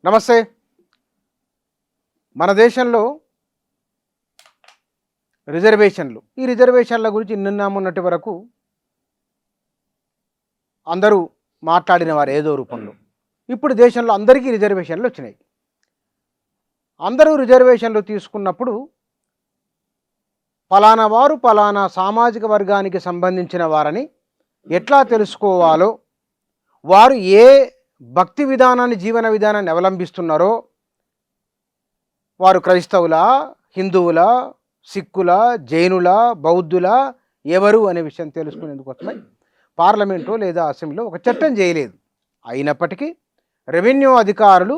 నమస్తే. మన దేశంలో ఈ రిజర్వేషన్ల గురించి నిన్న మొన్నటి వరకు అందరూ మాట్లాడిన వారు ఏదో రూపంలో. ఇప్పుడు దేశంలో అందరికీ రిజర్వేషన్లు వచ్చినాయి. అందరూ రిజర్వేషన్లు తీసుకున్నప్పుడు ఫలానా వారు ఫలానా సామాజిక వర్గానికి సంబంధించిన వారని ఎట్లా తెలుసుకోవాలో, వారు ఏ భక్తి విధానాన్ని, జీవన విధానాన్ని అవలంబిస్తున్నారో, వారు క్రైస్తవుల, హిందువుల, సిక్కుల, జైనుల, బౌద్ధుల, ఎవరు అనే విషయం తెలుసుకునేందుకోసమై పార్లమెంటు లేదా అసెంబ్లీలో ఒక చట్టం చేయలేదు. అయినప్పటికీ రెవెన్యూ అధికారులు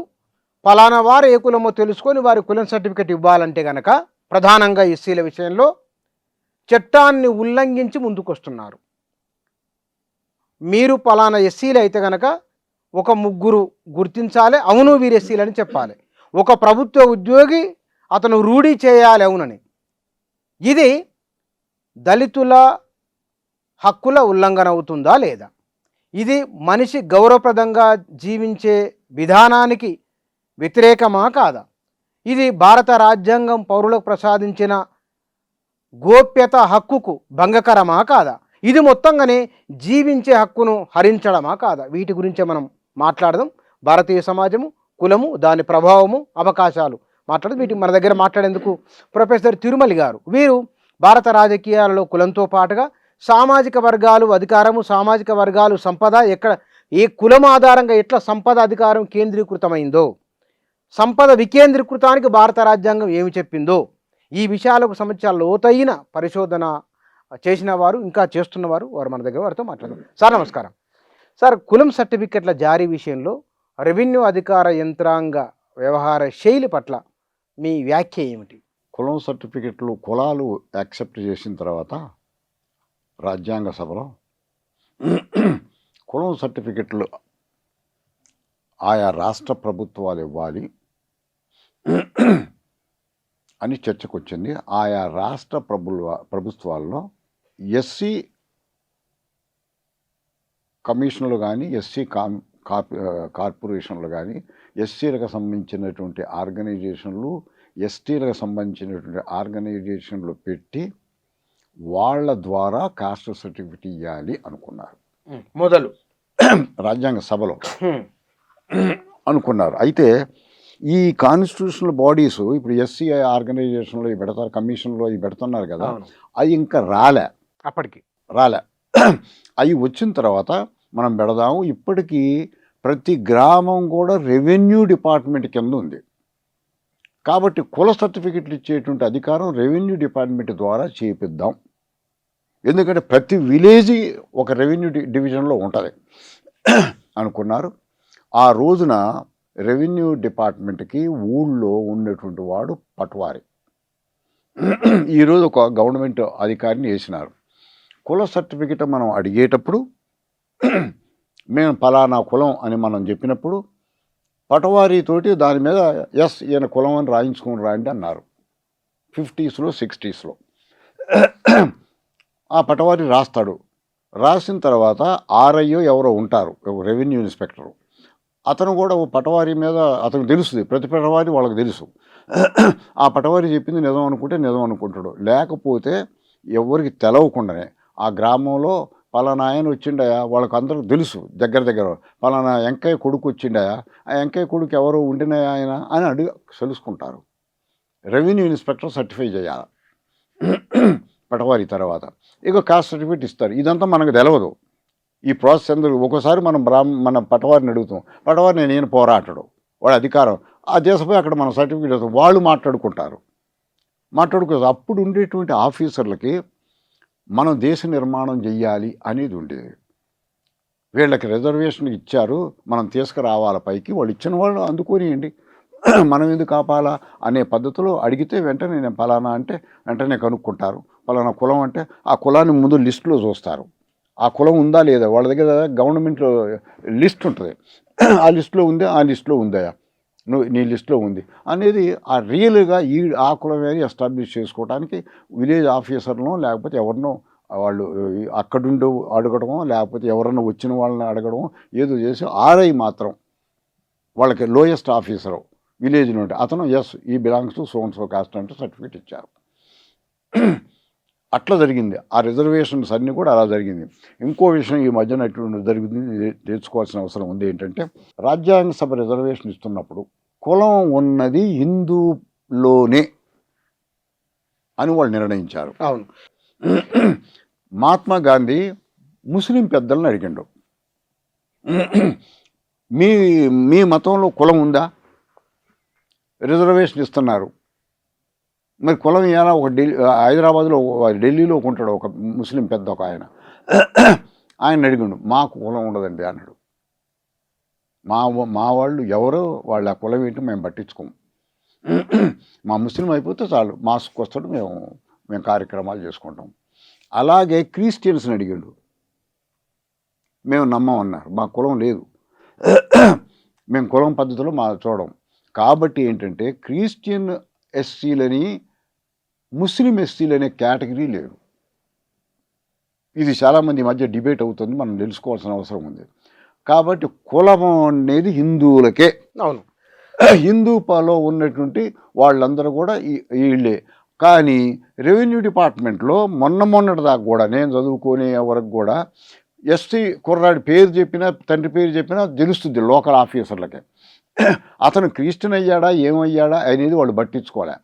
ఫలానా వారు ఏ కులమో తెలుసుకొని వారి కులం సర్టిఫికెట్ ఇవ్వాలంటే కనుక ప్రధానంగా ఎస్సీల విషయంలో చట్టాన్ని ఉల్లంఘించి ముందుకొస్తున్నారు. మీరు ఫలానా ఎస్సీలు అయితే కనుక ఒక ముగ్గురు గుర్తించాలి, అవును వీరు ఎస్సీలని చెప్పాలి. ఒక ప్రభుత్వ ఉద్యోగి అతను రూఢీ చేయాలి అవునని. ఇది దళితుల హక్కుల ఉల్లంఘన అవుతుందా లేదా? ఇది మనిషి గౌరవప్రదంగా జీవించే విధానానికి వ్యతిరేకమా కాదా? ఇది భారత రాజ్యాంగం పౌరులకు ప్రసాదించిన గోప్యత హక్కుకు భంగకరమా కాదా? ఇది మొత్తంగానే జీవించే హక్కును హరించడమా కాదా? వీటి గురించే మనం మాట్లాడదాం. భారతీయ సమాజము, కులము, దాని ప్రభావము, అవకాశాలు మాట్లాడదు. వీటి మన దగ్గర మాట్లాడేందుకు ప్రొఫెసర్ తిరుమలి గారు. వీరు భారత రాజకీయాలలో కులంతో పాటుగా సామాజిక వర్గాలు అధికారము, సామాజిక వర్గాలు సంపద, ఎక్కడ ఏ కులం ఆధారంగా ఎట్లా సంపద అధికారం కేంద్రీకృతమైందో, సంపద వికేంద్రీకృతానికి భారత రాజ్యాంగం ఏమి చెప్పిందో, ఈ విషయాలకు సంబంధించిన లోతైన పరిశోధన చేసిన వారు, ఇంకా చేస్తున్నవారు, వారు మన దగ్గర వారితో మాట్లాడదాం. సార్ నమస్కారం. సార్, కులం సర్టిఫికెట్ల జారీ విషయంలో రెవెన్యూ అధికార యంత్రాంగ వ్యవహార శైలి పట్ల మీ వ్యాఖ్య ఏమిటి? కులం సర్టిఫికెట్లు కులాలు యాక్సెప్ట్ చేసిన తర్వాత రాజ్యాంగ సభలో కులం సర్టిఫికెట్లు ఆయా రాష్ట్ర ప్రభుత్వాలు ఇవ్వాలి అని చర్చకు వచ్చింది. ఆయా రాష్ట్ర ప్రభుత్వాల్లో ఎస్సీ కమిషన్లు కానీ, ఎస్సీ కార్పొరేషన్లు కానీ, ఎస్సీలకు సంబంధించినటువంటి ఆర్గనైజేషన్లు, ఎస్టీలకు సంబంధించినటువంటి ఆర్గనైజేషన్లు పెట్టి వాళ్ళ ద్వారా కాస్ట్ సర్టిఫికెట్ ఇవ్వాలి అనుకున్నారు. మొదలు రాజ్యాంగ సభలో అనుకున్నారు. అయితే ఈ కాన్స్టిట్యూషనల్ బాడీస్ ఇప్పుడు ఎస్సీ ఆర్గనైజేషన్లో ఇవి పెడతారు, కమిషన్లో ఇవి పెడుతున్నారు కదా, అవి ఇంకా అప్పటికి రాలే. అవి వచ్చిన తర్వాత మనం పెడదాము. ఇప్పటికీ ప్రతి గ్రామం కూడా రెవెన్యూ డిపార్ట్మెంట్ కింద ఉంది కాబట్టి కుల సర్టిఫికెట్లు ఇచ్చేటువంటి అధికారం రెవెన్యూ డిపార్ట్మెంట్ ద్వారా చేపిద్దాం. ఎందుకంటే ప్రతి విలేజ్ ఒక రెవెన్యూ డివిజన్లో ఉంటుంది అనుకున్నారు. ఆ రోజున రెవెన్యూ డిపార్ట్మెంట్కి ఊళ్ళో ఉన్నటువంటి వాడు పట్వారి. ఈరోజు ఒక గవర్నమెంట్ అధికారిని వేసినారు. కుల సర్టిఫికెట్ మనం అడిగేటప్పుడు మేము ఫలానా కులం అని మనం చెప్పినప్పుడు పటవారితోటి దాని మీద ఎస్ ఈయన కులం అని రాయించుకొని రాండి అన్నారు. 50s, 60s. ఆ పటవారి రాస్తాడు. రాసిన తర్వాత ఆర్ఐఓ ఎవరో ఉంటారు, రెవెన్యూ ఇన్స్పెక్టరు. అతను కూడా ఓ పటవారి మీద అతనికి తెలుస్తుంది, ప్రతి పటవారి వాళ్ళకి తెలుసు. ఆ పటవారి చెప్పింది నిజం అనుకుంటే నిజం అనుకుంటాడు, లేకపోతే ఎవరికి తెలవకుండానే ఆ గ్రామంలో పలానా ఆయన వచ్చిండయా, వాళ్ళకి అందరికి తెలుసు, దగ్గర పలానా వెంకయ్య కొడుకు వచ్చిండయా, ఆ వెంకయ్య కొడుకు ఎవరో ఉండినాయా ఆయన అని అడిగి తెలుసుకుంటారు. రెవెన్యూ ఇన్స్పెక్టర్ సర్టిఫై చేయాలి పటవారి. తర్వాత ఇక కాస్ట్ సర్టిఫికేట్ ఇస్తారు. ఇదంతా మనకు తెలియదు ఈ ప్రాసెస్ అందరూ. ఒక్కోసారి మన పటవారిని అడుగుతాం, పటవారిని నేను పోరాటడు, వాడు అధికారం ఆ దేశపోయి అక్కడ మన సర్టిఫికేట్ ఇస్తాం, వాళ్ళు మాట్లాడుకుంటారు. అప్పుడు ఉండేటువంటి ఆఫీసర్లకి మనం దేశ నిర్మాణం చెయ్యాలి అనేది ఉండేది. వీళ్ళకి రిజర్వేషన్ ఇచ్చారు, మనం తీసుకురావాల పైకి, వాళ్ళు ఇచ్చిన వాళ్ళు అందుకోనియండి, మనం ఎందుకు కాపాలా అనే పద్ధతిలో అడిగితే వెంటనే నేను ఫలానా అంటే వెంటనే కనుక్కుంటారు. ఫలానా కులం అంటే ఆ కులాన్ని ముందు లిస్టులో చూస్తారు. ఆ కులం ఉందా లేదా, వాళ్ళ దగ్గర గవర్నమెంట్లో లిస్ట్ ఉంటుంది, ఆ లిస్టులో ఉంది, ఆ లిస్టులో ఉందా, నీ లిస్టులో ఉంది అనేది ఆ రియల్గా ఆ కులమే ఎస్టాబ్లిష్ చేసుకోవడానికి విలేజ్ ఆఫీసర్ను లేకపోతే ఎవరినో వాళ్ళు అక్కడుండి అడగడమో లేకపోతే ఎవరన్నా వచ్చిన వాళ్ళని అడగడమో ఏదో చేసి ఆర్ఐ మాత్రం వాళ్ళకి లోయెస్ట్ ఆఫీసరు విలేజ్ నుండి అతను ఎస్ ఈ బిలాంగ్స్ టు సో కాస్ట్ అంటే సర్టిఫికేట్ ఇచ్చారు. అట్లా జరిగింది. ఆ రిజర్వేషన్స్ అన్నీ కూడా అలా జరిగింది. ఇంకో విషయం ఈ మధ్యన ఎటువంటి జరిగింది తెచ్చుకోవాల్సిన అవసరం ఉంది ఏంటంటే, రాజ్యాంగ సభ రిజర్వేషన్ ఇస్తున్నప్పుడు కులం ఉన్నది హిందూలోనే అని వాళ్ళు నిర్ణయించారు. అవును. మహాత్మా గాంధీ ముస్లిం పెద్దలను అడిగాడు, మీ మీ మతంలో కులం ఉందా, రిజర్వేషన్ ఇస్తున్నారు, మరి కులం ఎలా? ఒక హైదరాబాద్లో ఢిల్లీలో ఉంటాడు ఒక ముస్లిం పెద్ద ఒక ఆయన అడిగాడు, మాకు కులం ఉండదండి అన్నాడు. మా వాళ్ళు ఎవరో వాళ్ళ కులం ఏంటో మేము పట్టించుకోము, మా ముస్లిం అయిపోతే చాలు, మాస్క్ వస్తాడు, మేము కార్యక్రమాలు చేసుకుంటాం. అలాగే క్రిస్టియన్స్ని అడిగాడు, మేము నమ్మమన్నారు, మా కులం లేదు, మేము కులం పద్ధతిలో చూడం. కాబట్టి ఏంటంటే క్రిస్టియన్ ఎస్సీలని ముస్లిం ఎస్సీలు అనే కేటగిరీ లేదు. ఇది చాలామంది మధ్య డిబేట్ అవుతుంది, మనం తెలుసుకోవాల్సిన అవసరం ఉంది. కాబట్టి కులం అనేది హిందువులకే. అవును. హిందూపాలో ఉన్నటువంటి వాళ్ళందరూ కూడా వీళ్ళే. కానీ రెవెన్యూ డిపార్ట్మెంట్లో మొన్నటి దాకా కూడా నేను చదువుకునే వరకు కూడా ఎస్టీ కుర్రాడి పేరు చెప్పినా తండ్రి పేరు చెప్పినా తెలుస్తుంది లోకల్ ఆఫీసర్లకే. అతను క్రిస్టియన్ అయ్యాడా ఏమయ్యాడా అనేది వాళ్ళు పట్టించుకోలే.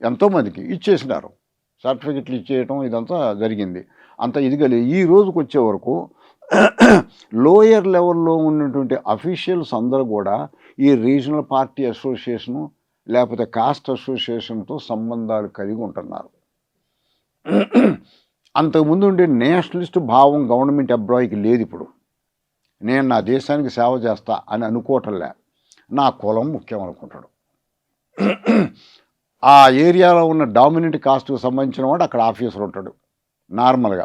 ఎంతోమందికి ఇచ్చేసినారు, సర్టిఫికెట్లు ఇచ్చేయటం ఇదంతా జరిగింది. అంత ఇదిగా ఈ రోజుకి వచ్చే వరకు లోయర్ లెవెల్లో ఉన్నటువంటి అఫీషియల్స్ అందరూ కూడా ఈ రీజనల్ పార్టీ అసోసియేషను లేకపోతే కాస్ట్ అసోసియేషన్తో సంబంధాలు కలిగి ఉంటున్నారు. అంతకుముందు ఉండే నేషనలిస్ట్ భావం గవర్నమెంట్ ఎంప్లాయీకి లేదు. ఇప్పుడు నేను నా దేశానికి సేవ చేస్తా అని అనుకోవటంలే, నా కులం ముఖ్యం అనుకుంటాడు. ఆ ఏరియాలో ఉన్న డామినెంట్ కాస్ట్కి సంబంధించిన వాడు అక్కడ ఆఫీసర్ ఉంటాడు నార్మల్గా.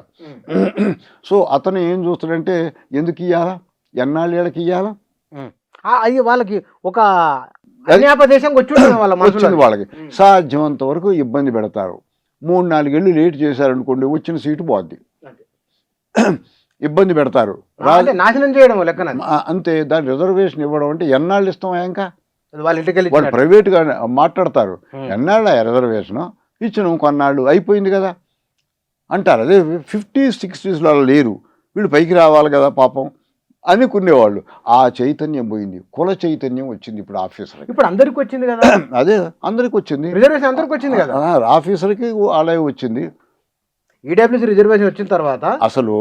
సో అతను ఏం చూస్తాడంటే, ఎందుకు ఇవ్వాలా, ఎన్నాళ్ళు ఏళ్ళకి ఇవ్వాలా, అది వాళ్ళకి ఒక వచ్చింది. వాళ్ళకి సాధ్యమంత వరకు ఇబ్బంది పెడతారు. 3-4 ఏళ్ళు లేట్ చేశారనుకోండి, వచ్చిన సీటు పోద్ది, ఇబ్బంది పెడతారు, నాశనం చేయడం లెక్కన. అంతే. దాని రిజర్వేషన్ ఇవ్వడం అంటే ఎన్నాళ్ళు ఇస్తాం ఇంకా, వాళ్ళ ఇంటికి వాళ్ళు ప్రైవేట్గా మాట్లాడతారు, ఎన్నాళ్ళ రిజర్వేషను ఇచ్చినాం, కొన్నాళ్ళు అయిపోయింది కదా అంటారు. అదే 50s 60s లేరు, వీళ్ళు పైకి రావాలి కదా పాపం అనుకునేవాళ్ళు. ఆ చైతన్యం పోయింది, కుల చైతన్యం వచ్చింది ఇప్పుడు ఆఫీసర్. ఇప్పుడు అందరికి వచ్చింది కదా. అదే అందరికి వచ్చింది, రిజర్వేషన్ అందరికి వచ్చింది కదా, ఆఫీసర్కి అలాగే వచ్చింది. ఈడబ్ల్యూసీ రిజర్వేషన్ వచ్చిన తర్వాత అసలు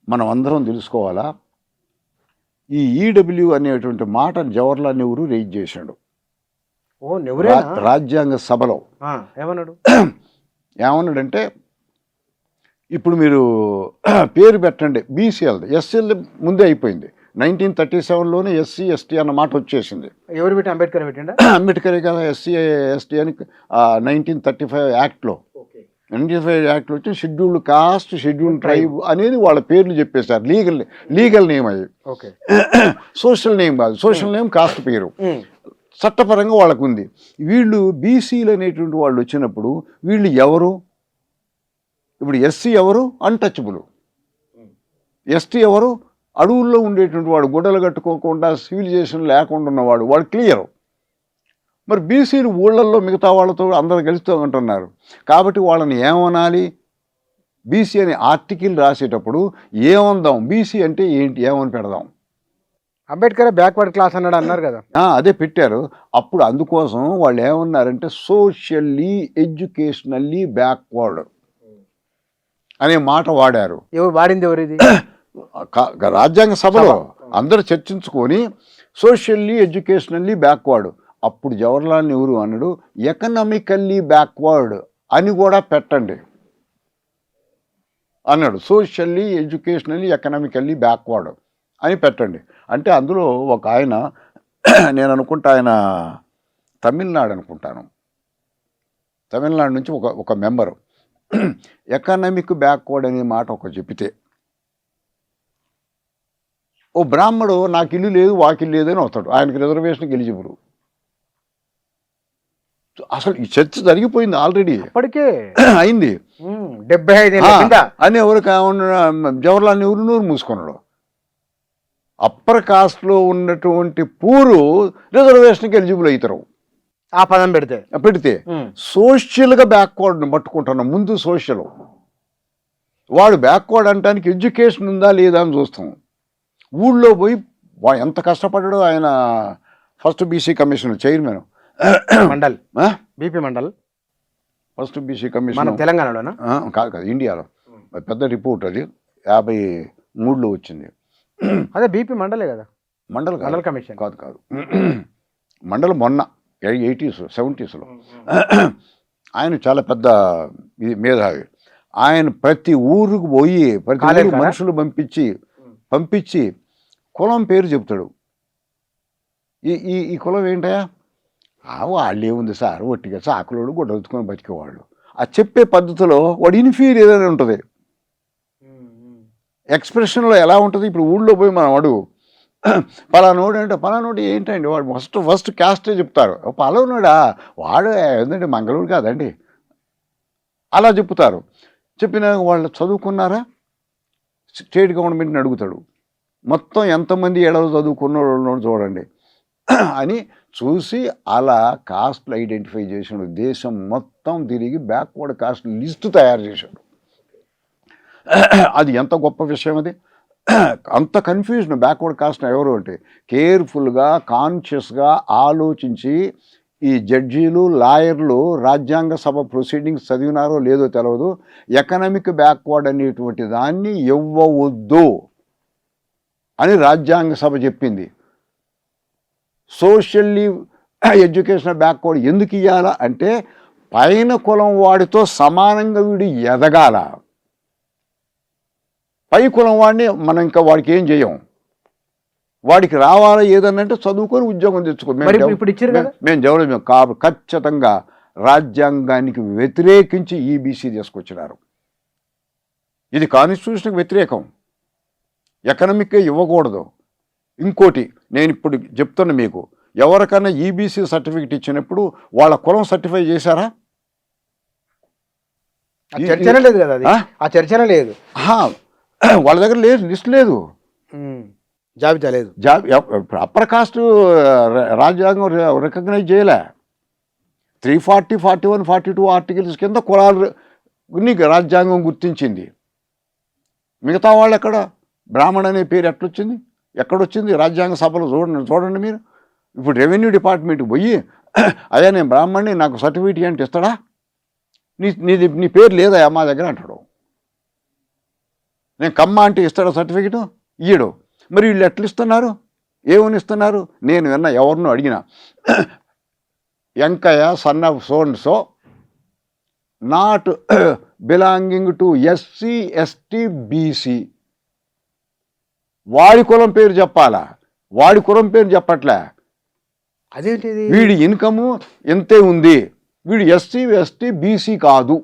మనం అందరం తెలుసుకోవాలా, ఈ ఈడబ్ల్యూ అనేటువంటి మాట జవహర్లాల్ నెహ్రూ రేజ్ చేశాడు రాజ్యాంగ సభలో. ఏమన్నాడంటే, ఇప్పుడు మీరు పేరు పెట్టండి బీసీఎల్, ఎస్సీఎల్ ముందే అయిపోయింది. 1937లోనే ఎస్సీ ఎస్టీ అన్న మాట వచ్చేసింది. ఎవరు పెట్టి? అంబేద్కర్ పెట్టండి. అంబేద్కరే కదా ఎస్సీ ఎస్టీ అని 1935 యాక్ట్లో 95 యాక్ట్లో వచ్చి షెడ్యూల్డ్ కాస్ట్ షెడ్యూల్డ్ ట్రైబ్ అనేది వాళ్ళ పేర్లు చెప్పేశారు. లీగల్ నేమ్ అది, సోషల్ నేమ్ కాదు. సోషల్ నేమ్ కాస్ట్ పేరు, చట్టపరంగా వాళ్ళకు ఉంది. వీళ్ళు బీసీలు అనేటువంటి వాళ్ళు వచ్చినప్పుడు వీళ్ళు ఎవరు? ఇప్పుడు ఎస్సీ ఎవరు? అన్టచబుల్. ఎస్టీ ఎవరు? అడవుల్లో ఉండేటువంటి వాడు, గుడ్డలు కట్టుకోకుండా సివిలైజేషన్ లేకుండా ఉన్నవాడు, వాడు క్లియర్. మరి బీసీలు ఊళ్ళల్లో మిగతా వాళ్ళతో అందరు కలుస్తూ ఉంటున్నారు. కాబట్టి వాళ్ళని ఏమనాలి? బీసీ అనే ఆర్టికల్ రాసేటప్పుడు ఏమందాం, బీసీ అంటే ఏంటి, ఏమని పెడదాం? అంబేద్కర్ బ్యాక్వర్డ్ క్లాస్ అన్నారు కదా, అదే పెట్టారు. అప్పుడు అందుకోసం వాళ్ళు ఏమన్నారంటే సోషల్లీ ఎడ్యుకేషనల్లీ బ్యాక్వర్డ్ అనే మాట వాడారు. వాడింది ఎవరిది? రాజ్యాంగ సభలో అందరూ చర్చించుకొని సోషల్లీ ఎడ్యుకేషనల్లీ బ్యాక్వర్డ్. అప్పుడు జవహర్లాల్ నెహ్రూ అన్నాడు ఎకనామికల్లీ బ్యాక్వర్డ్ అని కూడా పెట్టండి అన్నాడు. సోషల్లీ ఎడ్యుకేషనల్లీ ఎకనామికల్లీ బ్యాక్వర్డ్ అని పెట్టండి అంటే అందులో ఒక ఆయన, నేను అనుకుంటా ఆయన తమిళనాడు అనుకుంటాను, తమిళనాడు నుంచి ఒక మెంబరు ఎకనామిక్ బ్యాక్వర్డ్ అనే మాట ఒక చెప్తే, ఓ బ్రాహ్మడు నాకు ఇల్లు లేదు వాకిల్లు లేదు అని వస్తాడు, ఆయనకి రిజర్వేషన్కి ఎలిజిబుల్. అసలు ఈ చర్చ జరిగిపోయింది ఆల్రెడీ, ఇప్పటికే అయింది 75 అని ఎవరు జవహర్లాల్ నెహ్రూ నూరు మూసుకున్నాడు. అప్పర్ కాస్ట్లో ఉన్నటువంటి పూరు రిజర్వేషన్కి ఎలిజిబుల్ అవుతారు ఆ పదం పెడితే. పెడితే. సోషల్గా బ్యాక్వర్డ్ని పట్టుకుంటున్నాం. ముందు సోషల్, వాడు బ్యాక్వర్డ్ అంటానికి ఎడ్యుకేషన్ ఉందా లేదా అని చూస్తాం. ఊళ్ళో పోయి ఎంత కష్టపడ్డాడో ఆయన. First BC commission chairman mandal, BP mandal, first BC commission మన తెలంగాణలోనా? కాదు కాదు, ఇండియాలో. పెద్ద రిపోర్ట్ అది 53లో వచ్చింది. అదే బీపీ మండలే కదా. మండల్ మండల్ కమిషన్ కాదు కాదు, మండలం మొన్న 80s 70sలో. ఆయన చాలా పెద్ద ఇది మేధావి. ఆయన ప్రతి ఊరికి పోయి ప్రతి ఊరికి మనుషులు పంపించి కులం పేరు చెప్తాడు. ఈ కులం ఏంటయా? వాళ్ళు ఏముంది సార్, ఒట్టిగా చాకులోడు గొడ్డలుచుకొని బతికేవాళ్ళు. ఆ చెప్పే పద్ధతిలో వాడు ఇన్ఫీరియర్ అని ఉంటుంది. ఎక్స్ప్రెషన్లో ఎలా ఉంటుంది? ఇప్పుడు ఊళ్ళో పోయి మనం అడుగు, పలానోడు అంటే పలానోడు ఏంటండి వాడు ఫస్ట్ క్యాస్టే చెప్తారు. పలానోడా వాడు ఏంటంటే మంగళూరు కాదండి అలా చెప్తారు. చెప్పిన వాళ్ళు చదువుకున్నారా? స్టేట్ గవర్నమెంట్ని అడుగుతాడు, మొత్తం ఎంతమంది ఏడవ చదువుకున్నాడు చూడండి అని చూసి అలా కాస్ట్లు ఐడెంటిఫై చేసాడు. దేశం మొత్తం తిరిగి బ్యాక్వర్డ్ కాస్ట్ లిస్టు తయారు చేశాడు. అది ఎంత గొప్ప విషయం అది. అంత కన్ఫ్యూజన్ బ్యాక్వర్డ్ కాస్ట్ ఎవరు అంటే కేర్ఫుల్గా కాన్షియస్గా ఆలోచించి ఈ జడ్జీలు లాయర్లు రాజ్యాంగ సభ ప్రొసీడింగ్స్ చదివినారో లేదో తెలియదు, ఎకనామిక్ బ్యాక్వర్డ్ అనేటువంటి దాన్ని ఇవ్వవద్దు అని రాజ్యాంగ సభ చెప్పింది. సోషల్లీ ఎడ్యుకేషనల్ బ్యాక్వర్డ్ ఎందుకు ఇవ్వాలా అంటే పైన కులం వాడితో సమానంగా వీడు ఎదగాల. పై కులం వాడిని మనం ఇంకా వాడికి ఏం చేయం. వాడికి రావాలా ఏదన్నంటే చదువుకొని ఉద్యోగం తెచ్చుకో. మేము జవడం ఖచ్చితంగా రాజ్యాంగానికి వ్యతిరేకించి ఈబీసీ తీసుకొచ్చినారు. ఇది కాన్స్టిట్యూషన్కి వ్యతిరేకం. ఎకనామిక్గా ఇవ్వకూడదు. ఇంకోటి నేను ఇప్పుడు చెప్తున్నా మీకు, ఎవరికైనా ఈబీసీ సర్టిఫికెట్ ఇచ్చినప్పుడు వాళ్ళ కులం సర్టిఫై చేశారా? చర్చనే లేదు కదా, ఆ చర్చనే లేదు. వాళ్ళ దగ్గర లేదు, లిస్ట్ లేదు, జాబితా లేదు. అప్పర్ కాస్ట్ రాజ్యాంగం రికగ్నైజ్ చేయలే. 340, 41, 42 ఆర్టికల్స్ కింద కులాలని రాజ్యాంగం గుర్తించింది. మిగతా వాళ్ళు ఎక్కడ? బ్రాహ్మణ్ అనే పేరు ఎట్లొచ్చింది? ఎక్కడొచ్చింది? రాజ్యాంగ సభలో చూడండి మీరు. ఇప్పుడు రెవెన్యూ డిపార్ట్మెంట్కి పోయి అయ్యా నేను బ్రాహ్మణ్ణి నాకు సర్టిఫికేట్ అంటే ఇస్తాడా? నీ పేరు లేదా మా దగ్గర అంటాడు. నేను కమ్మ అంటే ఇస్తాడా సర్టిఫికేటు? ఇయ్యడు. మరి వీళ్ళు ఎట్లా ఇస్తున్నారు? ఏమని ఇస్తున్నారు? నేను విన్న ఎవరినో అడిగిన, Venkaiah son of so and so not belonging to SC ST BC. వాడి కులం పేరు చెప్పాలా? వాడి కులం పేరు చెప్పట్లే. అదేంటిది? వీడి ఇన్కము ఎంతే ఉంది, వీడు ఎస్సీ ఎస్టీ బీసీ కాదు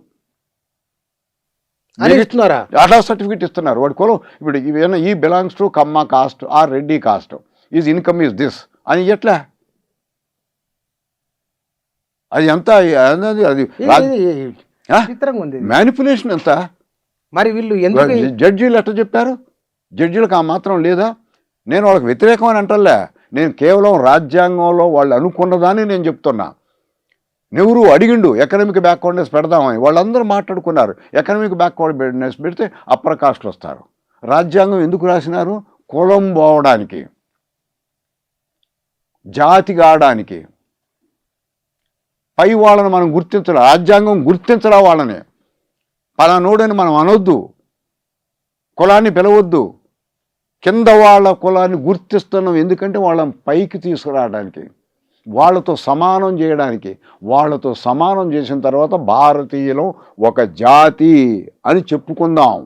ఇస్తున్నారా? అట్లా సర్టిఫికేట్ ఇస్తున్నారు. వాడి కులం ఇప్పుడు ఏమైనా ఈ belongs to Kamma caste or Reddy caste, is income is this అని ఎట్లా? అది ఎంత? అది మ్యానిపులేషన్ ఎంత? మరి వీళ్ళు ఎందుకు జడ్జీలు ఎట్లా చెప్పారు? జడ్జీలకు ఆ మాత్రం లేదా? నేను వాళ్ళకి వ్యతిరేకం అని అంటలే, నేను కేవలం రాజ్యాంగంలో వాళ్ళు అనుకున్నదాన్ని నేను చెప్తున్నా. నెహ్రూ అడిగిండు ఎకనామిక్ బ్యాక్వర్డ్నెస్ పెడదామని, వాళ్ళందరూ మాట్లాడుకున్నారు. ఎకనామిక్ బ్యాక్వర్డ్నెస్ పెడితే అప్పర్ కాస్ట్లు వస్తారు. రాజ్యాంగం ఎందుకు రాసినారు? కులం పోవడానికి, జాతి కావడానికి. పై వాళ్ళని మనం గుర్తించడం, రాజ్యాంగం గుర్తించడం వాళ్ళని. పలానోడని మనం అనొద్దు, కులాన్ని పిలవద్దు. కింద వాళ్ళ కులాన్ని గుర్తిస్తున్నాం ఎందుకంటే వాళ్ళని పైకి తీసుకురావడానికి, వాళ్ళతో సమానం చేయడానికి. వాళ్ళతో సమానం చేసిన తర్వాత భారతీయులు ఒక జాతి అని చెప్పుకుందాం.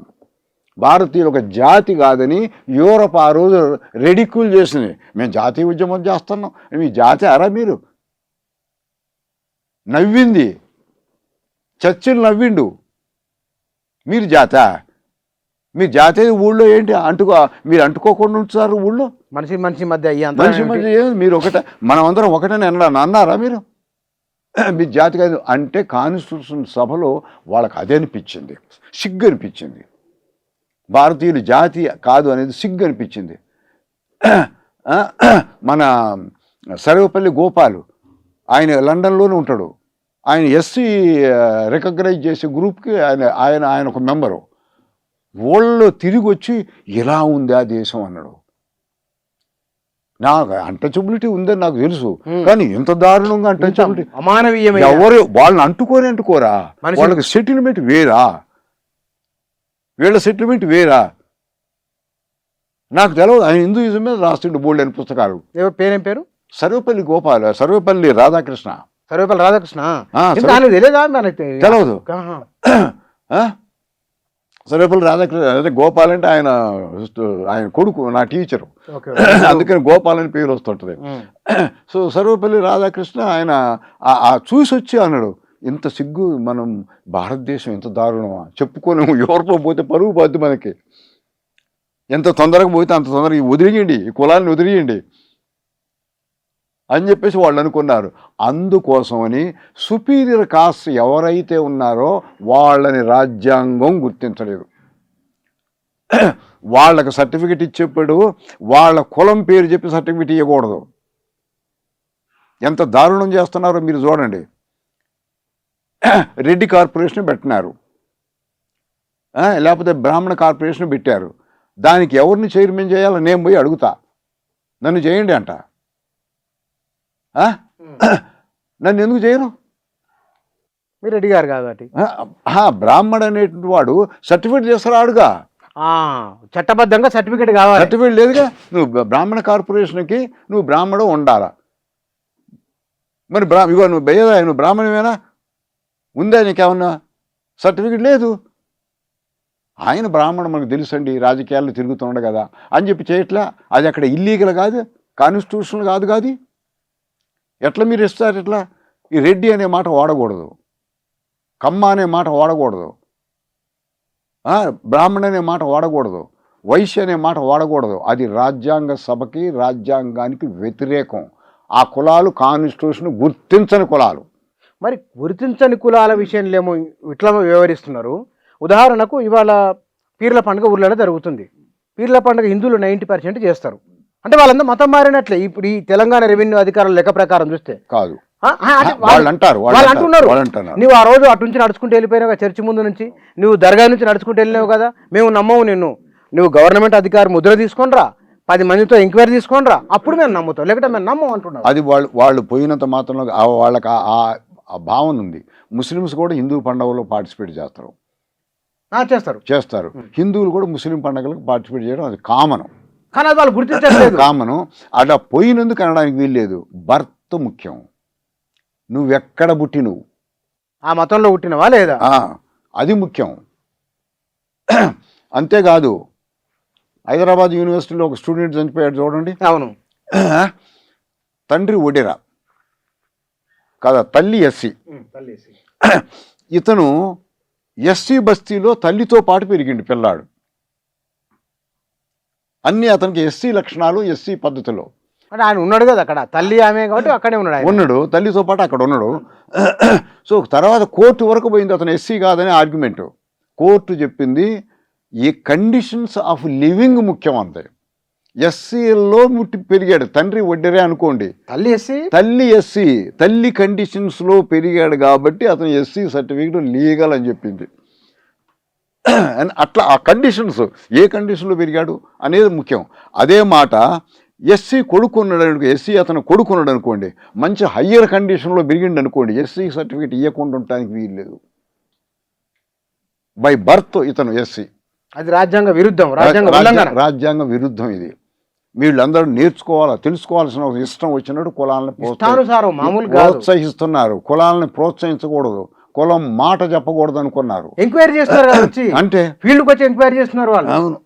భారతీయులు ఒక జాతి కాదని యూరప్ ఆ రోజు రెడిక్యూల్ చేసింది. మేము జాతీయ ఉద్యమం చేస్తున్నాం, మీ జాతి అరా మీరు? నవ్వింది, చర్చిలు నవ్విండు. మీరు జాత? మీ జాతీయ ఊళ్ళో ఏంటి మీరు అంటుకోకుండా ఉంటున్నారు ఊళ్ళో? మనిషి మనిషి మధ్య మనిషి మధ్య మీరు ఒకటే, మనమందరం ఒకటని అన్నారా మీరు? మీ జాతి కాదు అంటే కాన్స్టిట్యూషన్ సభలో వాళ్ళకి అదే అనిపించింది, సిగ్గు అనిపించింది. భారతీయులు జాతి కాదు అనేది సిగ్గు అనిపించింది. మన సర్వేపల్లి గోపాలు ఆయన లండన్లోనే ఉంటాడు. ఆయన ఎస్సీ రికగ్నైజ్ చేసే గ్రూప్కి ఆయన ఒక మెంబరు. వాళ్ళు తిరిగి వచ్చి ఇలా ఉంది ఆ దేశం అన్నాడు. నాకు అన్టచబిలిటీ ఉందని నాకు తెలుసు, కానీ ఇంత దారుణంగా అన్టచబిలిటీ అమానవీయమైన ఎవరు వాళ్ళని అంటుకోరా, వాళ్ళకి సెటిల్మెంట్ వేరా, వీళ్ళ సెటిల్మెంట్ వేరా నాకు తెలియదు. ఆయన హిందూయిజం మీద రాస్తుండే బోల్డ్ అని పుస్తకాలు. పేరేం పేరు? సర్వేపల్లి గోపాల్, సర్వేపల్లి రాధాకృష్ణ. సర్వేపల్లి రాధాకృష్ణ తెలియదు. సర్వేపల్లి రాధాకృష్ణ అంటే గోపాల్ అంటే ఆయన కొడుకు, నా టీచరు, అందుకని గోపాల్ అని పేరు వస్తుంటుంది. సో సర్వేపల్లి రాధాకృష్ణ ఆయన చూసి వచ్చి అన్నాడు, ఇంత సిగ్గు, మనం భారతదేశం ఎంత దారుణమా, చెప్పుకోలేము, యూరోప్లో పోతే పరుగు పోద్ది మనకి, ఎంత తొందరగా పోతే అంత తొందరగా వదిలేయండి, ఈ కులాన్ని వదిలేయండి అని చెప్పేసి వాళ్ళు అనుకున్నారు. అందుకోసమని సుపీరియర్ కాస్ట్ ఎవరైతే ఉన్నారో వాళ్ళని రాజ్యాంగం గుర్తించలేదు. వాళ్ళకి సర్టిఫికెట్ ఇచ్చేప్పుడు వాళ్ళ కులం పేరు చెప్పి సర్టిఫికెట్ ఇవ్వకూడదు. ఎంత దారుణం చేస్తున్నారో మీరు చూడండి. రెడ్డి కార్పొరేషన్ పెట్టినారు, లేకపోతే బ్రాహ్మణ కార్పొరేషన్ పెట్టారు. దానికి ఎవరిని చైర్మన్ చేయాలో నేను పోయి అడుగుతా, నన్ను చేయండి అంట. నన్ను ఎందుకు చేయను? మీరు అడిగారు కాబట్టి. బ్రాహ్మణ అనేటువంటి వాడు సర్టిఫికేట్ చేస్తారాడుగా, చట్టబద్ధంగా సర్టిఫికేట్ కావాలి. సర్టిఫికేట్ లేదుగా. నువ్వు బ్రాహ్మణ కార్పొరేషన్కి నువ్వు బ్రాహ్మణుడు ఉండాలా. మరి ఇగో నువ్వు బయ్యదా, నువ్వు బ్రాహ్మణమేనా, ఉందా నీకేమన్నా సర్టిఫికేట్? లేదు. ఆయన బ్రాహ్మణుడు మనకు తెలుసండి, రాజకీయాల్లో తిరుగుతుండ కదా అని చెప్పి చేయట్లా. అది అక్కడ ఇల్లీగల్ కాదు, కాన్స్టిట్యూషనల్ కాదు. ఎట్లా మీరు ఇస్తారు? ఎట్లా? ఈ రెడ్డి అనే మాట వాడకూడదు, కమ్మ అనే మాట వాడకూడదు, బ్రాహ్మణ అనే మాట వాడకూడదు, వైశ్య అనే మాట వాడకూడదు. అది రాజ్యాంగ సభకి, రాజ్యాంగానికి వ్యతిరేకం. ఆ కులాలు కాన్స్టిట్యూషన్ గుర్తించని కులాలు. మరి గుర్తించని కులాల విషయంలో ఏమో ఇట్లా వ్యవహరిస్తున్నారు. ఉదాహరణకు ఇవాళ పీర్ల పండుగ ఊర్లలో జరుగుతుంది. పీర్ల పండుగ హిందువులు 90% చేస్తారు. అంటే వాళ్ళంతా మతం మారినట్లే. ఇప్పుడు ఈ తెలంగాణ రెవెన్యూ అధికారుల లెక్క ప్రకారం చూస్తే కాదు, వాళ్ళు అంటున్నారు, నువ్వు ఆ రోజు అటు నుంచి నడుచుకుంటూ వెళ్ళిపోయినావు కదా, చర్చి ముందు నుంచి, నువ్వు దర్గా నుంచి నడుచుకుంటూ వెళ్ళినావు కదా, మేము నమ్మవు నిన్ను, నువ్వు గవర్నమెంట్ అధికారి ముద్ర తీసుకొని రా, 10 మందితో ఎంక్వైరీ తీసుకొని రా, అప్పుడు మేము నమ్ముతాం, లేకపోతే మేము నమ్మం అంటున్నాం. అది వాళ్ళు పోయినంత మాత్రంలో వాళ్ళకి ఆ భావన ఉంది. ముస్లిమ్స్ కూడా హిందూ పండుగలో పార్టిసిపేట్ చేస్తారు. హిందువులు కూడా ముస్లిం పండుగలకు పార్టిసిపేట్ చేయడం అది కామను. కానీ అది వాళ్ళు గుర్తించలేదు. కామను. అలా పోయినందుకు అనడానికి వీల్లేదు. భర్త ముఖ్యం. నువ్వెక్కడ పుట్టినవు, ఆ మతంలో పుట్టినవా లేదా, అది ముఖ్యం. అంతేకాదు, హైదరాబాద్ యూనివర్సిటీలో ఒక స్టూడెంట్ చనిపోయాడు చూడండి. అవును. తండ్రి ఒడెరా కదా, తల్లి ఎస్సీ. ఇతను ఎస్సీ బస్తీలో తల్లితో పాటు పెరిగిండు పిల్లాడు. అన్నీ అతనికి ఎస్సీ లక్షణాలు, ఎస్సీ పద్ధతిలో. అంటే ఆయన ఉన్నాడు కదా అక్కడ, తల్లి ఆమె కాబట్టి అక్కడే ఉన్నాడు, తల్లితో పాటు అక్కడ ఉన్నాడు. సో తర్వాత కోర్టు వరకు పోయింది, అతను ఎస్సీ కాదని ఆర్గ్యుమెంటు. కోర్టు చెప్పింది ఈ కండిషన్స్ ఆఫ్ లివింగ్ ముఖ్యం అంతే. ఎస్సీలో పెరిగాడు, తండ్రి ఒడ్డరే అనుకోండి, తల్లి ఎస్సీ, తల్లి కండిషన్స్లో పెరిగాడు కాబట్టి అతను ఎస్సీ సర్టిఫికేట్ లీగల్ అని చెప్పింది. అట్లా ఆ కండిషన్స్, ఏ కండిషన్లో పెరిగాడు అనేది ముఖ్యం. అదే మాట ఎస్సీ కొడుకున్నాడు, ఎస్సీ అతను కొడుకున్నాడు అనుకోండి, మంచి హయ్యర్ కండిషన్లో పెరిగిండు అనుకోండి, ఎస్సీ సర్టిఫికేట్ ఇవ్వకుండా ఉండటానికి వీల్లేదు. బై బర్త్ ఇతను ఎస్సీ. అది రాజ్యాంగ విరుద్ధం, రాజ్యాంగ విరుద్ధం. ఇది వీళ్ళందరూ నేర్చుకోవాలా, తెలుసుకోవాల్సిన ఇష్టం వచ్చినట్టు కులాలను ప్రోత్సహిస్తున్నారు. కులాలను ప్రోత్సహించకూడదు, కులం మాట చెప్పకూడదు అనుకున్నారు. ఎంక్వైరీ చేస్తున్నారు అంటే ఫీల్డ్కి వచ్చి ఎంక్వైరీ చేస్తున్నారు వాళ్ళు. అవును,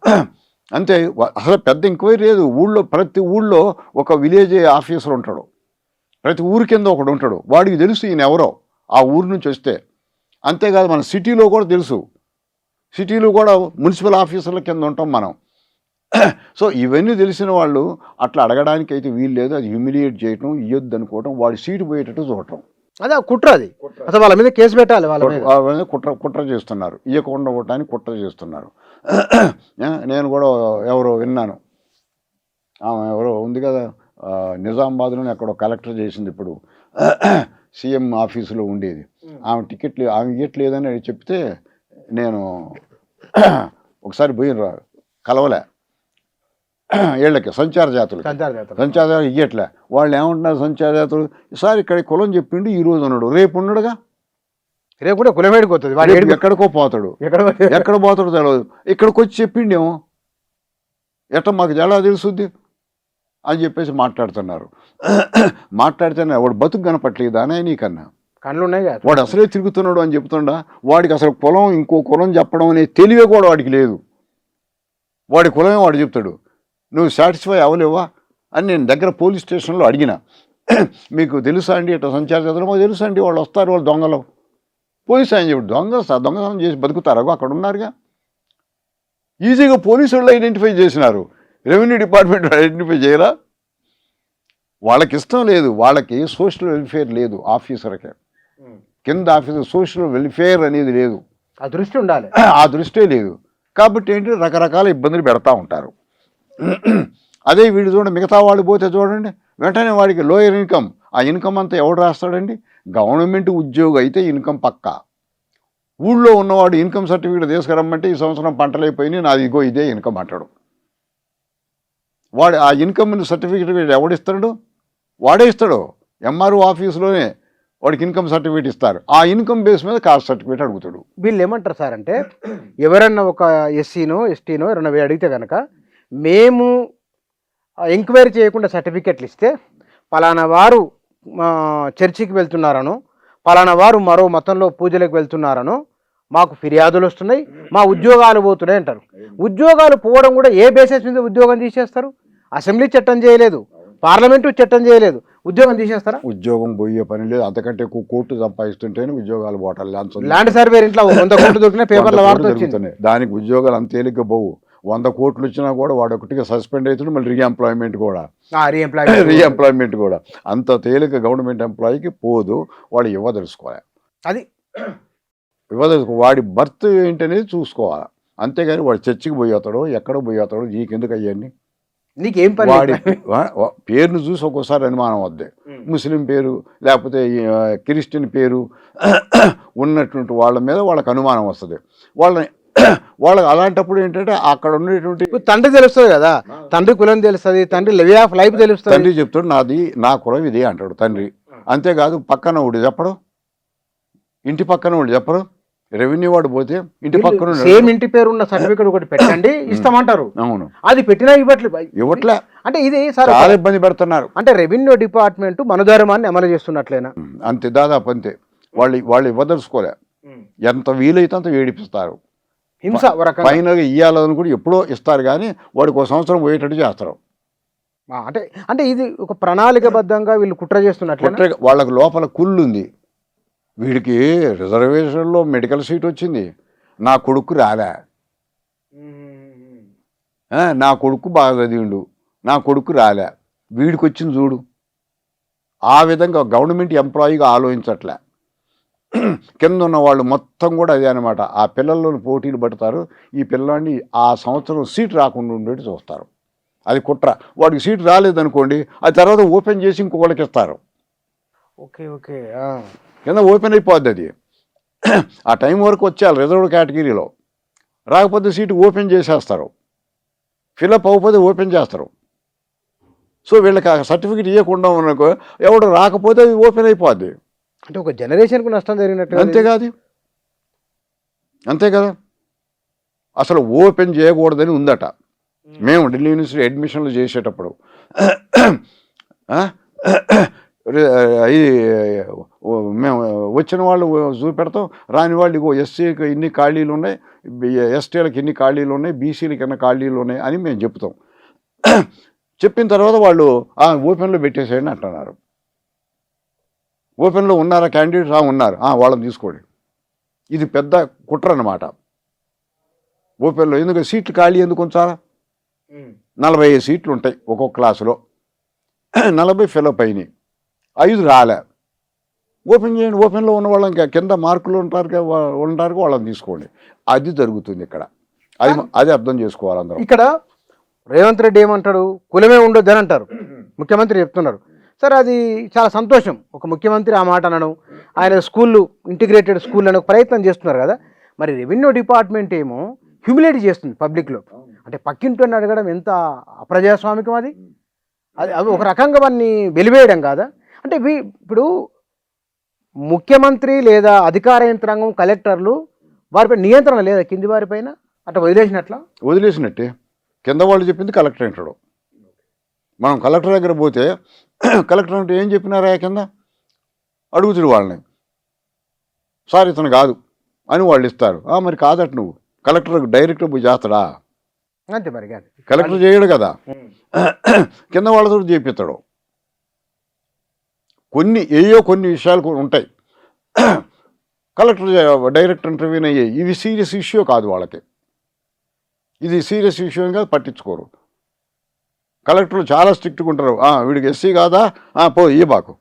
అంతే. అసలు పెద్ద ఎంక్వైరీ లేదు. ప్రతి ఊళ్ళో ఒక విలేజ్ ఆఫీసర్ ఉంటాడు, ప్రతి ఊరి కింద ఒకడు ఉంటాడు. వాడికి తెలుసు ఈయన ఎవరో, ఆ ఊరి నుంచి వస్తే. అంతేకాదు, మన సిటీలో కూడా తెలుసు. సిటీలో కూడా మున్సిపల్ ఆఫీసర్ల కింద ఉంటాం మనం. సో ఇవన్నీ తెలిసిన వాళ్ళు అట్లా అడగడానికి అయితే వీలు లేదు. అది హ్యూమిలియేట్ చేయటం, ఇయ్యొద్దు అనుకోవటం, వాడి సీటు పోయేటట్టు చూడటం, అదే కుట్ర. అది అసలు వాళ్ళ మీద కేసు పెట్టాలి. వాళ్ళ మీద కుట్ర చేస్తున్నారు, ఇవ్వకుండా ఉండటానికి కుట్ర చేస్తున్నారు. నేను కూడా ఎవరో విన్నాను, ఆమె ఎవరో ఉంది కదా, నిజామాబాద్లోనే ఎక్కడో కలెక్టర్ చేసింది ఇప్పుడు, సీఎం ఆఫీసులో ఉండేది. ఆమె టికెట్లు ఆమె ఇవ్వట్లేదని చెప్తే నేను ఒకసారి పోయిన కలవలే, వీళ్ళకి సంచార జాతులు ఇయ్యట్లే. వాళ్ళు ఏమంటున్నారు సంచార జాతులు, ఈసారి ఇక్కడ కులం చెప్పిండు, ఈ రోజు ఉన్నాడు, రేపు ఉన్నాడుగా, రేపు కూడా కులమేడికి పోతుంది, ఎక్కడికో పోతాడు, ఎక్కడ పోతాడో తెలియదు, ఇక్కడికి వచ్చి చెప్పిండేమో, ఎట్ట మాకు ఎలా తెలుసుద్ది అని చెప్పేసి మాట్లాడుతున్నారు. మాట్లాడితేనే వాడు బతుకు కనపట్లేదా అనే నీకన్నా, కళ్ళు ఉన్నాయి కదా, వాడు అసలే తిరుగుతున్నాడు అని చెప్తుండా, వాడికి అసలు కులం ఇంకో కులం చెప్పడం అనే తెలివే కూడా వాడికి లేదు. వాడి కులమే వాడు చెప్తాడు, నువ్వు సాటిస్ఫై అవ్వలేవా అని నేను దగ్గర పోలీస్ స్టేషన్లో అడిగిన, మీకు తెలుసా అండి ఇట్లా సంచార జాతులు, మాకు తెలుసా అండి, వాళ్ళు వస్తారు, వాళ్ళు దొంగలు. పోలీసు ఆయన చెప్పి దొంగతనం చేసి బతుకుతారు, అక్కడ ఉన్నారుగా. ఈజీగా పోలీసు వాళ్ళు ఐడెంటిఫై చేసినారు, రెవెన్యూ డిపార్ట్మెంట్ ఐడెంటిఫై చేయరా? వాళ్ళకి ఇష్టం లేదు, వాళ్ళకి సోషల్ వెల్ఫేర్ లేదు, ఆఫీసర్కి కింద ఆఫీసర్ సోషల్ వెల్ఫేర్ అనేది లేదు, ఆ దృష్టి ఉండాలి, ఆ దృష్టే లేదు. కాబట్టి ఏంటి రకరకాల ఇబ్బందులు పెడతా ఉంటారు. అదే వీడు చూడండి, మిగతా వాళ్ళు పోతే చూడండి వెంటనే వాడికి లోయర్ ఇన్కమ్, ఆ ఇన్కమ్ అంతా ఎవడు రాస్తాడండి? గవర్నమెంట్ ఉద్యోగం అయితే ఇన్కమ్ పక్కా. ఊళ్ళో ఉన్నవాడు ఇన్కమ్ సర్టిఫికేట్ తీసుకురమ్మంటే ఈ సంవత్సరం పంటలు అయిపోయినాయి, నాది ఇగో ఇదే ఇన్కమ్ అంటాడు. వాడు ఆ ఇన్కమ్ సర్టిఫికేట్ ఎవడిస్తాడు? వాడే ఇస్తాడు. ఎంఆర్ఓ ఆఫీసులోనే వాడికి ఇన్కమ్ సర్టిఫికేట్ ఇస్తారు, ఆ ఇన్కమ్ బేస్ మీద కాస్ట్ సర్టిఫికేట్ అడుగుతాడు. వీళ్ళు ఏమంటారు సార్ అంటే, ఎవరన్నా ఒక ఎస్సీనో ఎస్టీనో ఎవరన్నా అడిగితే కనుక, మేము ఎంక్వైరీ చేయకుండా సర్టిఫికెట్లు ఇస్తే పలానా వారు చర్చికి వెళ్తున్నారనో, పలానా వారు మరో మతంలో పూజలకు వెళ్తున్నారనో మాకు ఫిర్యాదులు వస్తున్నాయి, మా ఉద్యోగాలు పోతున్నాయి అంటారు. ఉద్యోగాలు పోవడం కూడా ఏ బేసిస్ మీద ఉద్యోగం తీసేస్తారు? అసెంబ్లీ చట్టం చేయలేదు, పార్లమెంటు చట్టం చేయలేదు, ఉద్యోగం తీసేస్తారా? ఉద్యోగం పోయే పని లేదు, అంతకంటే ఎక్కువ కోర్టు సంపాదిస్తుంటేనే ఉద్యోగాలు పోవటాలు. ల్యాండ్ సర్వే ఇంట్లో 100 కోట్లు దొరికిన పేపర్ల వార్త వచ్చింది, దానికి ఉద్యోగాలు అంత తేలిగ్గా పోవు. 100 కోట్లు వచ్చినా కూడా వాడు ఒకటిగా సస్పెండ్ అవుతుంది, మళ్ళీ రీఎంప్లాయ్మెంట్ కూడా అంత తేలిక గవర్నమెంట్ ఎంప్లాయీకి పోదు. వాడు ఇవ్వదలుచుకోవాలి, అది వాడి బర్త్ ఏంటనేది చూసుకోవాలి. అంతేగాని వాడు చర్చికి పోయేతాడో ఎక్కడో పోయేతాడో నీకెందుకు అయ్యండి? నీకేం పని? వాడి పేరును చూసి ఒక్కోసారి అనుమానం వద్దే, ముస్లిం పేరు లేకపోతే క్రిస్టియన్ పేరు ఉన్నటువంటి వాళ్ళ మీద వాళ్ళకి అనుమానం వస్తుంది. వాళ్ళకి అలాంటప్పుడు ఏంటంటే అక్కడ ఉండేటువంటి తండ్రి తెలుస్తుంది కదా, తండ్రి కులం తెలుస్తుంది, తండ్రి వే ఆఫ్ లైఫ్ తెలుస్తుంది. తండ్రి చెప్తాడు నా కులం ఇదే అంటాడు తండ్రి. అంతేకాదు పక్కన వాడు చెప్పడు, ఇంటి పక్కన వాడు చెప్పరు. రెవెన్యూ వాడు పోతే ఇంటి పక్కన సేమ్ ఇంటి పేరు ఉన్న సర్టిఫికేట్ ఒకటి పెట్టండి ఇస్తామంటారు. అవును, అది పెట్టినా ఇవ్వట్లే. అంటే ఇది చాలా ఇబ్బంది పెడుతున్నారు. అంటే రెవెన్యూ డిపార్ట్మెంట్ మనోధర్మాన్ని అమలు చేస్తున్నట్లేనా? అంతే, దాదాపు అంతే. వాళ్ళు ఇవ్వదలుచుకోలే, ఎంత వీలైతే అంత ఏడిపిస్తారు. హింస ఫైనల్గా ఇవ్వాలని కూడా ఎప్పుడో ఇస్తారు, కానీ వాడికి ఒక సంవత్సరం పోయేటట్టు చేస్తారు. అంటే ఇది ఒక ప్రణాళికబద్ధంగా వీళ్ళు కుట్ర చేస్తున్నట్లే. వాళ్ళకి లోపల కుళ్ళు ఉంది. వీడికి రిజర్వేషన్లో మెడికల్ సీట్ వచ్చింది, నా కొడుకు రాలే, నా కొడుకు బాగా చదివిండు, నా కొడుకు రాలే, వీడికి వచ్చింది చూడు. ఆ విధంగా గవర్నమెంట్ ఎంప్లాయీగా ఆలోచించట్లే. కింద ఉన్న వాళ్ళు మొత్తం కూడా అదే అనమాట. ఆ పిల్లల్లోని పోటీలు పడతారు, ఈ పిల్లాడిని ఆ సంవత్సరం సీట్ రాకుండా ఉండేది చూస్తారు. అది కుట్ర. వాడికి సీట్ రాలేదనుకోండి, అది తర్వాత ఓపెన్ చేసి ఇంకొకళ్ళకి ఇస్తారు. ఓకే కింద ఓపెన్ అయిపోద్ది అది. ఆ టైం వరకు వచ్చేయాలి రిజర్వ్డ్ కేటగిరీలో, రాకపోతే సీటు ఓపెన్ చేసేస్తారు, ఫిలప్ అవ్వకపోతే ఓపెన్ చేస్తారు. సో వీళ్ళకి ఆ సర్టిఫికేట్ ఇవ్వకుండా ఉన్నకో ఎవడు రాకపోతే అది ఓపెన్ అయిపోద్ది. అంటే ఒక జనరేషన్కు నష్టం జరిగినట్టు. అంతే కదా. అసలు ఓపెన్ చేయకూడదని ఉందట. మేము ఢిల్లీ యూనివర్సిటీ అడ్మిషన్లు చేసేటప్పుడు మేము వచ్చిన వాళ్ళు చూపెడతాం, రాని వాళ్ళు ఇగో ఎస్సీకి ఇన్ని ఖాళీలు ఉన్నాయి, ఎస్టీలకు ఇన్ని ఖాళీలు ఉన్నాయి, బీసీలకి ఎన్ని ఖాళీలు ఉన్నాయి అని మేము చెప్తాం. చెప్పిన తర్వాత వాళ్ళు ఓపెన్లో పెట్టేసేయండి అంటున్నారు. ఓపెన్లో ఉన్నారా క్యాండిడేట్స్? ఉన్నారు, వాళ్ళని తీసుకోండి. ఇది పెద్ద కుట్ర అన్నమాట. ఓపెన్లో ఎందుకు సీట్లు ఖాళీ ఎందుకు ఉంచాలా? 45 సీట్లు ఉంటాయి ఒక్కొక్క క్లాసులో, 40 ఫిలప్ అయినాయి, 5 రాలే. ఓపెన్ చేయండి. ఓపెన్లో ఉన్న వాళ్ళని కింద మార్కులు ఉంటారు వాళ్ళని తీసుకోండి. అది జరుగుతుంది ఇక్కడ. అది అర్థం చేసుకోవాలి అందరం. ఇక్కడ రేవంత్ రెడ్డి ఏమంటాడు, కులమే ఉండొద్దు అని అంటారు, ముఖ్యమంత్రి చెప్తున్నారు. సరే, అది చాలా సంతోషం, ఒక ముఖ్యమంత్రి ఆ మాట అనడం, ఆయన స్కూళ్ళు ఇంటిగ్రేటెడ్ స్కూల్ అనే ఒక ప్రయత్నం చేస్తున్నారు కదా. మరి రెవెన్యూ డిపార్ట్మెంట్ ఏమో హ్యూమిలేట్ చేస్తుంది పబ్లిక్లో. అంటే పక్కింటిని అడగడం ఎంత అప్రజాస్వామికం అది. అవి ఒక రకంగా వాడిని వెలివేయడం కాదా? అంటే ఇప్పుడు ముఖ్యమంత్రి లేదా అధికార యంత్రాంగం, కలెక్టర్లు, వారిపై నియంత్రణ లేదా కింది వారిపైన? అట్లా వదిలేసినట్టే. కింద వాళ్ళు చెప్పింది కలెక్టర్ అంటాడు. మనం కలెక్టర్ దగ్గర పోతే కలెక్టర్ అంటే ఏం చెప్పినారా కింద అడుగుతుడు వాళ్ళని, సార్ ఇతను కాదు అని వాళ్ళు ఇస్తారు. మరి కాదట, నువ్వు కలెక్టర్ డైరెక్ట్ పోయి చేస్తాడా? అంతే మరి, కలెక్టర్ చేయడు కదా, కింద వాళ్ళతో చేపిస్తాడు. కొన్ని విషయాలు ఉంటాయి కలెక్టర్ డైరెక్ట్ ఇంటర్వ్యూని అయ్యాయి. ఇవి సీరియస్ ఇష్యూ కాదు వాళ్ళకి, ఇది సీరియస్ ఇష్యూ కాదు, పట్టించుకోరు. కలెక్టర్లు చాలా స్ట్రిక్ట్గా ఉంటారు. వీడికి ఎస్సీ కాదా, పో ఈ బాకు.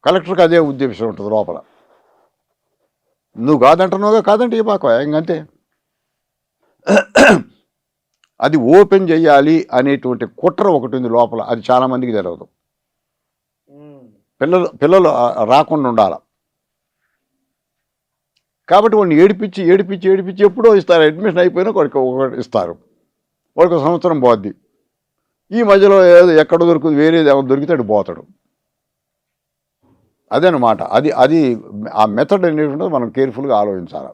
కలెక్టర్కి అదే ఉద్దేశం ఉంటుంది లోపల. నువ్వు కాదంటున్నావుగా, కాదంటే ఈ బాకు ఇంకంతే. అది ఓపెన్ చేయాలి అనేటువంటి కుట్ర ఒకటి ఉంది లోపల, అది చాలామందికి తెలియదు. పిల్లలు రాకుండా ఉండాలి కాబట్టి వాడిని ఏడిపించి ఎప్పుడో ఇస్తారు. అడ్మిషన్ అయిపోయినా ఒకటి ఇస్తారు, వాడికి సంవత్సరం పోద్ది. ఈ మధ్యలో ఏదో ఎక్కడ దొరుకుతుంది, వేరేది ఏమో దొరికితే అటు పోతాడు. అదేనమాట. అది ఆ మెథడ్ అనేటువంటిది మనం కేర్ఫుల్గా ఆలోచించాలి.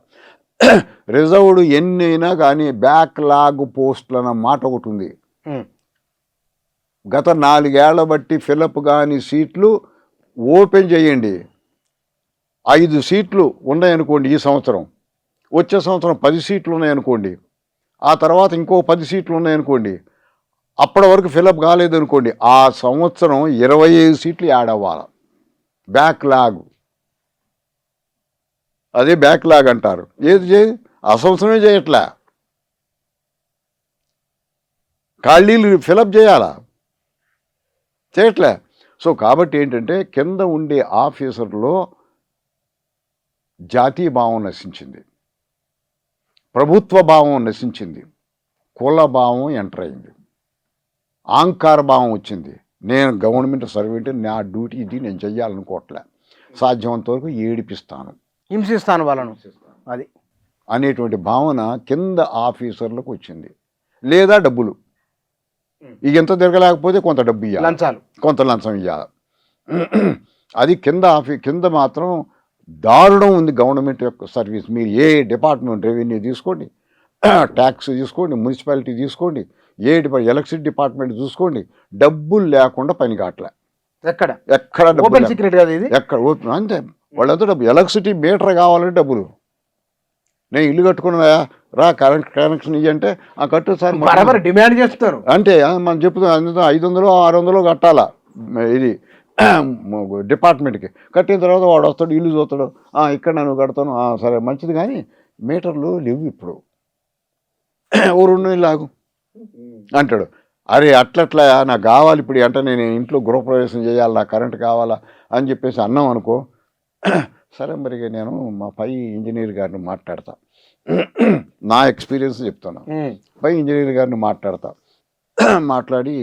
రిజర్వ్డ్ ఎన్నైనా కానీ బ్యాక్లాగ్ పోస్టులు అన్న మాట ఒకటి ఉంది. గత 4 ఏళ్ల బట్టి ఫిలప్ కాని సీట్లు ఓపెన్ చేయండి. 5 సీట్లు ఉన్నాయనుకోండి ఈ సంవత్సరం, వచ్చే సంవత్సరం 10 సీట్లు ఉన్నాయనుకోండి, ఆ తర్వాత ఇంకో 10 సీట్లు ఉన్నాయనుకోండి, అప్పటి వరకు ఫిలప్ కాలేదనుకోండి, ఆ సంవత్సరం 25 సీట్లు యాడ్ అవ్వాలి. బ్యాక్లాగ్, అదే బ్యాక్లాగ్ అంటారు. ఏది ఆ సంవత్సరమే చేయట్లే, ఖాళీలు ఫిలప్ చేయాలా, చేయట్లే. సో కాబట్టి ఏంటంటే కింద ఉండే ఆఫీసర్లో జాతీయ భావం నశించింది, ప్రభుత్వ భావం నశించింది, కుల భావం ఎంటర్ అయింది, ఆంకార భావం వచ్చింది. నేను గవర్నమెంట్ సర్వెంట్, నా డ్యూటీ ఇది, నేను చెయ్యాలనుకోవట్లే, సాధ్యమంత వరకు ఏడిపిస్తాను, హింసిస్తాను వాళ్ళను, అది అనేటువంటి భావన కింద ఆఫీసర్లకు వచ్చింది. లేదా డబ్బులు, ఇక ఎంత తిరగలేకపోతే కొంత డబ్బు ఇవ్వాలి, కొంత లంచం ఇవ్వాలి. అది కింద మాత్రం దారుణం ఉంది గవర్నమెంట్ యొక్క సర్వీస్. మీరు ఏ డిపార్ట్మెంట్, రెవెన్యూ తీసుకోండి, ట్యాక్స్ తీసుకోండి, మున్సిపాలిటీ తీసుకోండి, ఎలక్ట్రిసిటీ డిపార్ట్మెంట్ చూసుకోండి, డబ్బులు లేకుండా పని కావట్లే. ఎక్కడ అంతే, వాళ్ళంతా డబ్బు. ఎలక్ట్రిసిటీ మీటర్ కావాలంటే డబ్బులు. నేను ఇల్లు కట్టుకున్నా, రా కనెక్షన్ ఇవి అంటే కట్టు సార్ డిమాండ్ చేస్తారు. అంటే మనం చెప్తున్నాం 500 600 కట్టాలా ఇది డిపార్ట్మెంట్కి. కట్టిన తర్వాత వాడు వస్తాడు, ఇల్లు చూస్తాడు, ఇక్కడ నేను కడతాను, సరే మంచిది, కానీ మీటర్లు లేవు ఇప్పుడు, ఓ 2 నెలలు ఆగు అంటాడు. అరే అట్లట్లా నాకు కావాలి ఇప్పుడు, అంటే నేను ఇంట్లో గృహప్రవేశం చేయాలి, నాకు కరెంట్ కావాలా అని చెప్పేసి అన్నాం అనుకో, సరే మరి నేను మా పై ఇంజనీర్ గారిని మాట్లాడతా, నా ఎక్స్పీరియన్స్ చెప్తాను, పై ఇంజనీర్ గారిని మాట్లాడి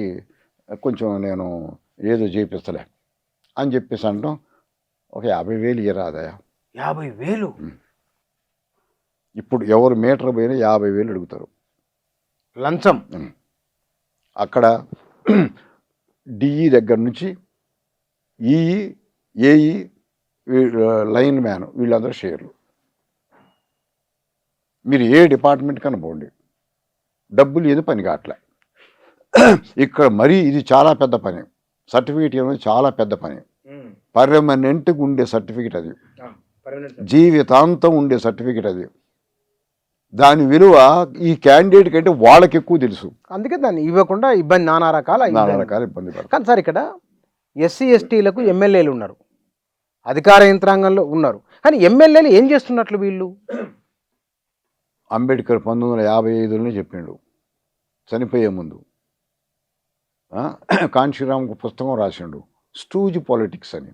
కొంచెం నేను ఏదో చేపిస్తలే అని చెప్పేసి అంటాం. ఒక 50,000 ఇయ్యరాదయా? 50,000 ఇప్పుడు ఎవరు మీటర్ పోయినా 50,000 అడుగుతారు లంచం. అక్కడ డిఈ దగ్గర నుంచి ఈఈ, ఏఈ, లైన్ మ్యాన్, వీళ్ళందరూ షేర్లు. మీరు ఏ డిపార్ట్మెంట్ కన్నా పోండి, డబ్బులు ఏది పని కావట్లే. ఇక్కడ మరీ ఇది చాలా పెద్ద పని, సర్టిఫికేట్ అనేది చాలా పెద్ద పని, పర్మనెంట్గా ఉండే సర్టిఫికేట్ అది, జీవితాంతం ఉండే సర్టిఫికేట్ అది. దాని విలువ ఈ క్యాండిడేట్ కంటే వాళ్ళకి ఎక్కువ తెలుసు, అందుకే దాన్ని ఇవ్వకుండా ఇబ్బంది, నానా రకాల ఇబ్బంది పడతారు. కానీ సార్ ఇక్కడ ఎస్సీ ఎస్టీలకు ఎమ్మెల్యేలు ఉన్నారు, అధికార యంత్రాంగంలో ఉన్నారు, కానీ ఎమ్మెల్యేలు ఏం చేస్తున్నట్లు వీళ్ళు? అంబేద్కర్ 1955లోనే చెప్పిండు చనిపోయే ముందు. కాంశీరామ్కు పుస్తకం రాసిండు, స్టూజ్ పాలిటిక్స్ అని.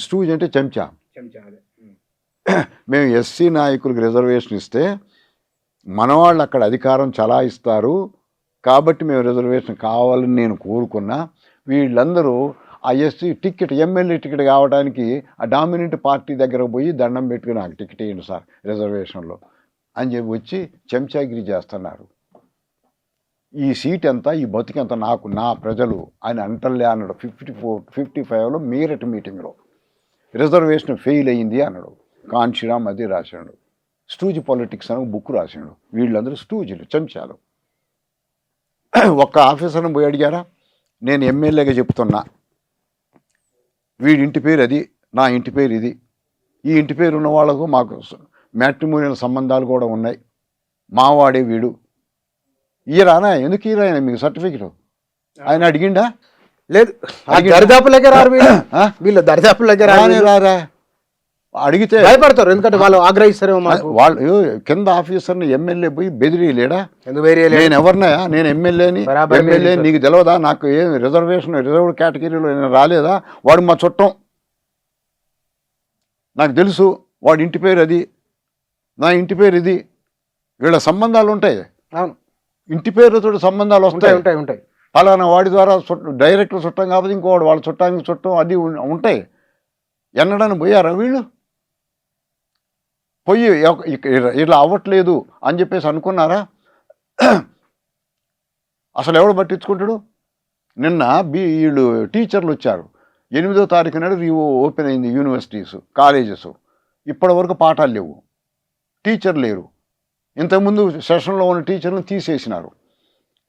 స్టూజ్ అంటే చెంచా. మేము ఎస్సీ నాయకులకు రిజర్వేషన్ ఇస్తే మన వాళ్ళు అక్కడ అధికారం చలాయిస్తారు, కాబట్టి మేము రిజర్వేషన్ కావాలని నేను కోరుకున్నా. వీళ్ళందరూ ఆ ఎస్సీ టికెట్, ఎమ్మెల్యే టికెట్ కావడానికి ఆ డామినెంట్ పార్టీ దగ్గరకు పోయి దండం పెట్టుకుని నాకు టికెట్ ఇవ్వండి సార్ రిజర్వేషన్లో అని చెప్పి వచ్చి చెంచాగిరి చేస్తున్నారు. ఈ సీట్ ఎంత, ఈ బతుకెంత నాకు, నా ప్రజలు అని అంటలే అన్నాడు 54-55లో మీరట్ మీటింగ్లో. రిజర్వేషన్ ఫెయిల్ అయ్యింది అన్నాడు. కాన్షిరామ్ అది రాశాడు. స్టూజ్ పాలిటిక్స్ అని బుక్ రాశాడు. వీళ్ళందరూ స్టూజులు, చెంచాలు. ఒక్క ఆఫీసర్ని పోయి అడిగారా? నేను ఎమ్మెల్యేగా చెప్తున్నా, వీడి ఇంటి పేరు అది, నా ఇంటి పేరు ఇది, ఈ ఇంటి పేరు ఉన్న వాళ్ళకు మాకు మ్యాట్రిమోనియల్ సంబంధాలు కూడా ఉన్నాయి, మావాడే వీడు, ఈరానా ఎందుకు ఈరాయన మీకు సర్టిఫికెట్ ఆయన అడిగిండా? లేదు, దరిదాపులకే రారు వీళ్ళు దరిదాపులకే రారా? అడిగితే భయపడతారు, ఎందుకంటే వాళ్ళు ఆగ్రహిస్తారేమో. వాళ్ళు కింద ఆఫీసర్ని ఎమ్మెల్యే పోయి బెదిరి లేడా? నేను ఎవరినాయా, నేను ఎమ్మెల్యేని, ఎమ్మెల్యే నీకు తెలియదా, నాకు ఏం రిజర్వేషన్ రిజర్వ్డ్ కేటగిరీలో నేను రాలేదా, వాడు మా చుట్టం, నాకు తెలుసు, వాడి ఇంటి పేరు అది, నా ఇంటి పేరు ఇది, వీళ్ళ సంబంధాలు ఉంటాయి. ఇంటి పేరుతో సంబంధాలు వస్తాయి, ఉంటాయి. ఫలానా వాడి ద్వారా డైరెక్ట్ చుట్టం కాకపోతే ఇంకోవాడు వాళ్ళ చుట్టానికి చుట్టం అది ఉంటాయి. ఎన్నడని పోయారా వీళ్ళు? పోయి ఇట్లా అవ్వట్లేదు అని చెప్పేసి అనుకున్నారా? అసలు ఎవడు పట్టించుకుంటాడు? నిన్న వీళ్ళు టీచర్లు వచ్చారు. 8వ తారీఖు నాడు ఓపెన్ అయింది యూనివర్సిటీస్, కాలేజెస్. ఇప్పటి వరకు పాఠాలు లేవు, టీచర్ లేరు. ఇంతకుముందు సెషన్లో ఉన్న టీచర్లను తీసేసినారు.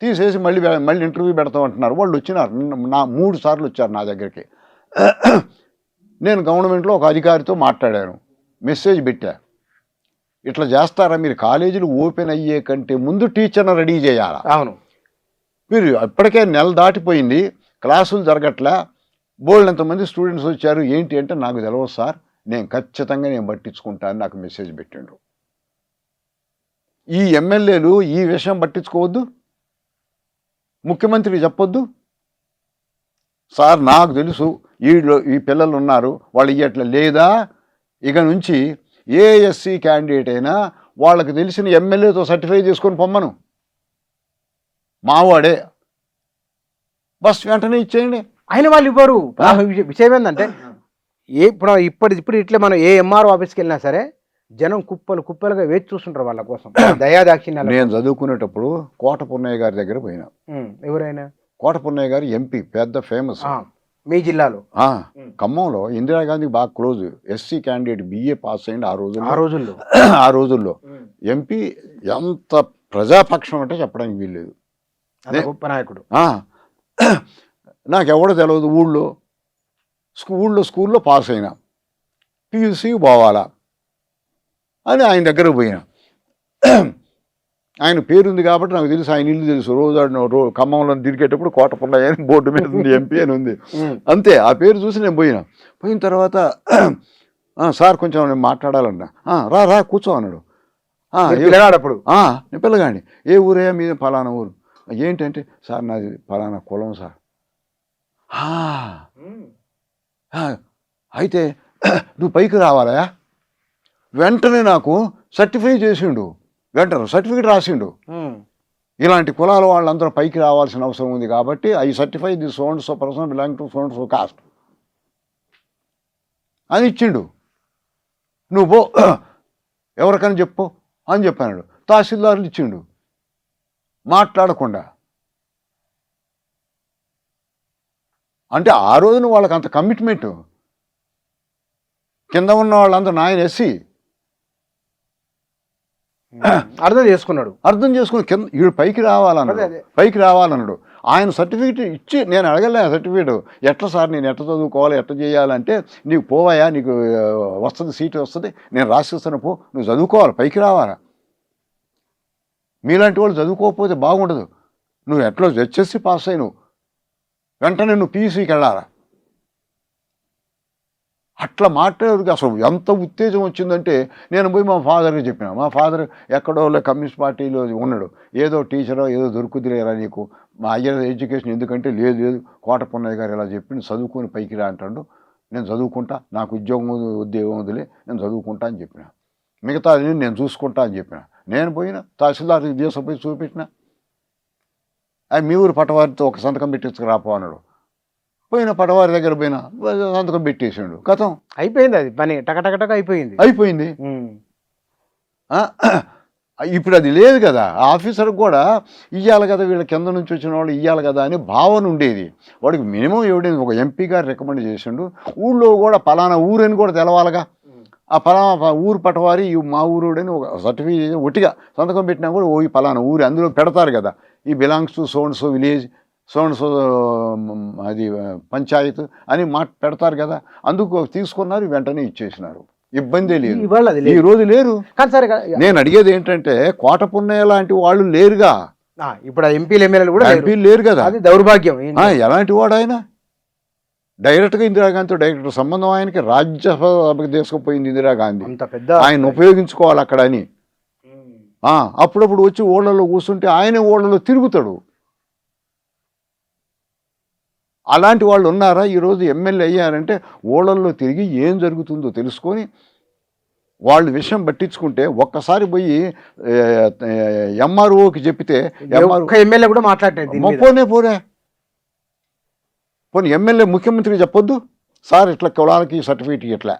తీసేసి మళ్ళీ ఇంటర్వ్యూ పెడతామంటున్నారు. వాళ్ళు వచ్చినారు, నా 3 సార్లు వచ్చారు నా దగ్గరికి. నేను గవర్నమెంట్లో ఒక అధికారితో మాట్లాడాను, మెసేజ్ పెట్టా, ఇట్లా చేస్తారా మీరు? కాలేజీలు ఓపెన్ అయ్యే కంటే ముందు టీచర్ని రెడీ చేయాలా? అవును, మీరు ఇప్పటికే నెల దాటిపోయింది, క్లాసులు జరగట్లా, బోల్డంతమంది స్టూడెంట్స్ వచ్చారు, ఏంటి అంటే నాకు తెలియదు సార్, నేను ఖచ్చితంగా పట్టించుకుంటాను నాకు మెసేజ్ పెట్టిండు. ఈ ఎమ్మెల్యేలు ఈ విషయం పట్టించుకోవద్దు, ముఖ్యమంత్రికి చెప్పొద్దు. సార్ నాకు తెలుసు ఈ పిల్లలు ఉన్నారు, వాళ్ళు ఇయ్యట్లా లేదా, ఇక నుంచి ఏ ఎస్సీ క్యాండిడేట్ అయినా వాళ్ళకి తెలిసిన ఎమ్మెల్యేతో సర్టిఫై చేసుకొని పొమ్మను, మావాడే, బస్ వెంటనే ఇచ్చేయండి. ఆయన వాళ్ళు ఇవ్వరు. విషయం ఏంటంటే ఇప్పుడు ఇట్లా మనం ఏ ఎంఆర్ఓ ఆఫీస్కి వెళ్ళినా సరే జనం కుప్పలుగా వేచి చూస్తుంటారు వాళ్ళ కోసం, దయాదాక్షిణ్యాలు. నేను చదువుకునేటప్పుడు కోట పున్నయ్య గారి దగ్గర పోయినా. ఎవరైనా? కోట పున్నయ్య గారు ఎంపీ, పెద్ద ఫేమస్ మీ జిల్లాలో. ఖమ్మంలో ఇందిరాగాంధీ బాగా close, SC candidate, BA pass అయ్యింది ఆ రోజుల్లో ఎంపీ. ఎంత ప్రజాపక్షం అంటే చెప్పడానికి వీల్లేదు, గొప్ప నాయకుడు. నాకెవడో తెలియదు. స్కూల్లో పాస్ అయినా, పియూసీ పోవాలా అని ఆయన దగ్గరకు పోయినా. ఆయన పేరుంది కాబట్టి నాకు తెలుసు, ఆయన ఇల్లు తెలుసు. రోజు ఖమ్మంలో తిరిగేటప్పుడు కోట పున్నయ్య అని బోర్డు మీద ఉంది, ఎంపీ అని ఉంది, అంతే. ఆ పేరు చూసి నేను పోయిన తర్వాత సార్ కొంచెం నేను మాట్లాడాలన్నా. రా కూర్చో అన్నాడు. అప్పుడు నేను పిల్లగాండి, ఏ ఊరయ్యా మీద? ఫలానా ఊరు. ఏంటంటే సార్ నాది ఫలానా కులం సార్. అయితే నువ్వు పైకి రావాలా? వెంటనే నాకు సర్టిఫై చేసిండు, వెంటనే సర్టిఫికెట్ రాసిండు. ఇలాంటి కులాల వాళ్ళందరూ పైకి రావాల్సిన అవసరం ఉంది కాబట్టి I certify the so and so person belong to so and so cost అని ఇచ్చిండు. నువ్వు పో ఎవరికైనా చెప్పు అని చెప్పాడు. తహసీల్దారులు ఇచ్చిండు మాట్లాడకుండా. అంటే ఆ రోజున వాళ్ళకి అంత కమిట్మెంటు. కింద ఉన్న వాళ్ళందరూ నాయన ఎస్సీ అర్థం చేసుకుని కింద వీడు పైకి రావాలన్నాడు. ఆయన సర్టిఫికెట్ ఇచ్చి నేను అడగలే సర్టిఫికేట్. ఎట్లా సార్ నేను ఎట్లా చదువుకోవాలి, ఎట్లా చేయాలంటే, నీకు పోవాయా, నీకు వస్తుంది, సీటు వస్తుంది, నేను రాసిస్తాను, పో, నువ్వు చదువుకోవాలి, పైకి రావాలా. మీలాంటి వాళ్ళు చదువుకోకపోతే బాగుండదు. నువ్వు ఎట్లా హెచ్ఎస్సీ పాస్ అయ్యి నువ్వు వెంటనే నువ్వు పీయూసీకి వెళ్ళాలా. అట్లా మాట్లాడేది అసలు ఎంత ఉత్తేజం వచ్చిందంటే, నేను పోయి మా ఫాదర్కి చెప్పిన. మా ఫాదర్ ఎక్కడో కమ్యూనిస్ట్ పార్టీలో ఉన్నాడు, ఏదో టీచరో ఏదో దొరుకుతులేరా నీకు, మా హయ్యర్ ఎడ్యుకేషన్ ఎందుకంటే, లేదు కోట పున్నయ్య గారు ఇలా చెప్పి చదువుకొని పైకి రా అంటాడు. నేను చదువుకుంటా, నాకు ఉద్యోగం వదిలే, నేను చదువుకుంటా అని చెప్పిన. మిగతా నేను చూసుకుంటా అని చెప్పిన. నేను పోయిన తహసీల్దార్కి తీసుకుపోయి చూపెట్టిన. మీ ఊరు పటవారితో ఒక సంతకం పెట్టించుకురాపో అన్నాడు. పోయిన పటవారి దగ్గర పోయినా సంతకం పెట్టేసాడు, కథం అయిపోయింది, అది పని టకటకటక అయిపోయింది. అయిపోయింది. ఆ, ఇప్పుడు అది లేదు కదా. ఆ ఆఫీసర్కి కూడా ఇవ్వాలి కదా, వీళ్ళ కింద నుంచి వచ్చిన వాళ్ళు ఇవ్వాలి కదా అని భావన ఉండేది. వాడికి మినిమం ఎవిడెన్స్ ఒక ఎంపీ గారు రికమెండ్ చేసిండు, ఊళ్ళో కూడా పలానా ఊరని కూడా తెలవాలిగా. ఆ పలానా ఊరు పటవారి మా ఊరుడని ఒక సర్టిఫికేట్ ఒట్టిగా సంతకం పెట్టినా కూడా ఓ ఈ పలానా ఊరు అందులో పెడతారు కదా, ఈ belongs to so and so village, so and so అది పంచాయత్ అని పెడతారు కదా. అందుకు తీసుకున్నారు, వెంటనే ఇచ్చేసినారు, ఇబ్బందే లేదు. ఈ రోజు లేరు. నేను అడిగేది ఏంటంటే కోట పున్నయ్య లాంటి వాళ్ళు లేరుగా ఇప్పుడు. ఎంపీలు ఎమ్మెల్యేలు కూడా ఎంపీలు లేరు కదా, అది దౌర్భాగ్యం. ఎలాంటి వాడు ఆయన? డైరెక్ట్గా ఇందిరాగాంధీతో డైరెక్ట్ సంబంధం, ఆయనకి రాజ్యసభకు తీసుకుపోయింది ఇందిరాగాంధీ, ఆయన ఉపయోగించుకోవాలి అక్కడ అని. అప్పుడప్పుడు వచ్చి ఓళ్ళలో కూర్చుంటే ఆయనే ఓళ్ళలో తిరుగుతాడు. అలాంటి వాళ్ళు ఉన్నారా? ఈరోజు ఎమ్మెల్యే అయ్యారంటే ఓళ్ళల్లో తిరిగి ఏం జరుగుతుందో తెలుసుకొని వాళ్ళు విషయం పట్టించుకుంటే, ఒక్కసారి పోయి ఎంఆర్ఓకి చెప్తే ఎమ్మెల్యే కూడా మాట్లాడేది పోనే పోనీ ఎమ్మెల్యే ముఖ్యమంత్రికి చెప్పొద్దు, సార్ ఇట్లా కులాలకి సర్టిఫికేట్ ఇట్లా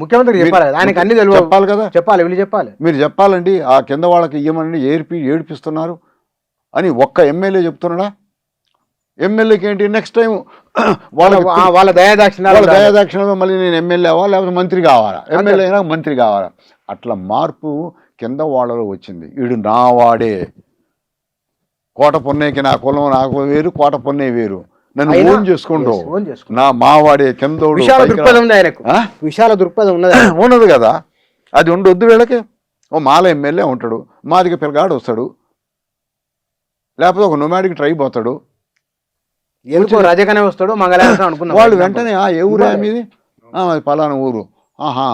ముఖ్యమంత్రికి చెప్పాలి, ఆయనకి అన్ని చెప్పాలి కదా. చెప్పాలి, వీళ్ళు చెప్పాలి, మీరు చెప్పాలండి ఆ కింద వాళ్ళకి ఇవ్వమని ఏడిపిస్తున్నారు అని ఒక్క ఎమ్మెల్యే చెప్తున్నాడా? ఎమ్మెల్యేకి ఏంటి నెక్స్ట్ టైం వాళ్ళ దయాదాక్షిణ్యంలో మళ్ళీ నేను ఎమ్మెల్యే అవ్వాలి, లేకపోతే మంత్రి కావాలా, ఎమ్మెల్యే అయినా మంత్రి కావాలా. అట్లా మార్పు కింద వాళ్ళలో వచ్చింది. వీడు నా వాడే, కోట పొన్నయ్యకి నా కులం నాకు వేరు, కోట పొన్నయ్య వేరు, నన్ను ఓన్ చేసుకుంటూ నా మావాడే కిందోడు. విశాల దృక్పథం ఉన్నది కదా, అది ఉండొద్దు వీళ్ళకి. ఓ మాల ఎమ్మెల్యే ఉంటాడు, మాదిగ పిల్లగాడు వస్తాడు, లేకపోతే ఒక నొమాడిక్ ట్రైబ్ పోతాడు, రాజకనే వస్తాడు, వాళ్ళు వెంటనే ఏ ఊరే మీది, పలానా ఊరు, ఆహా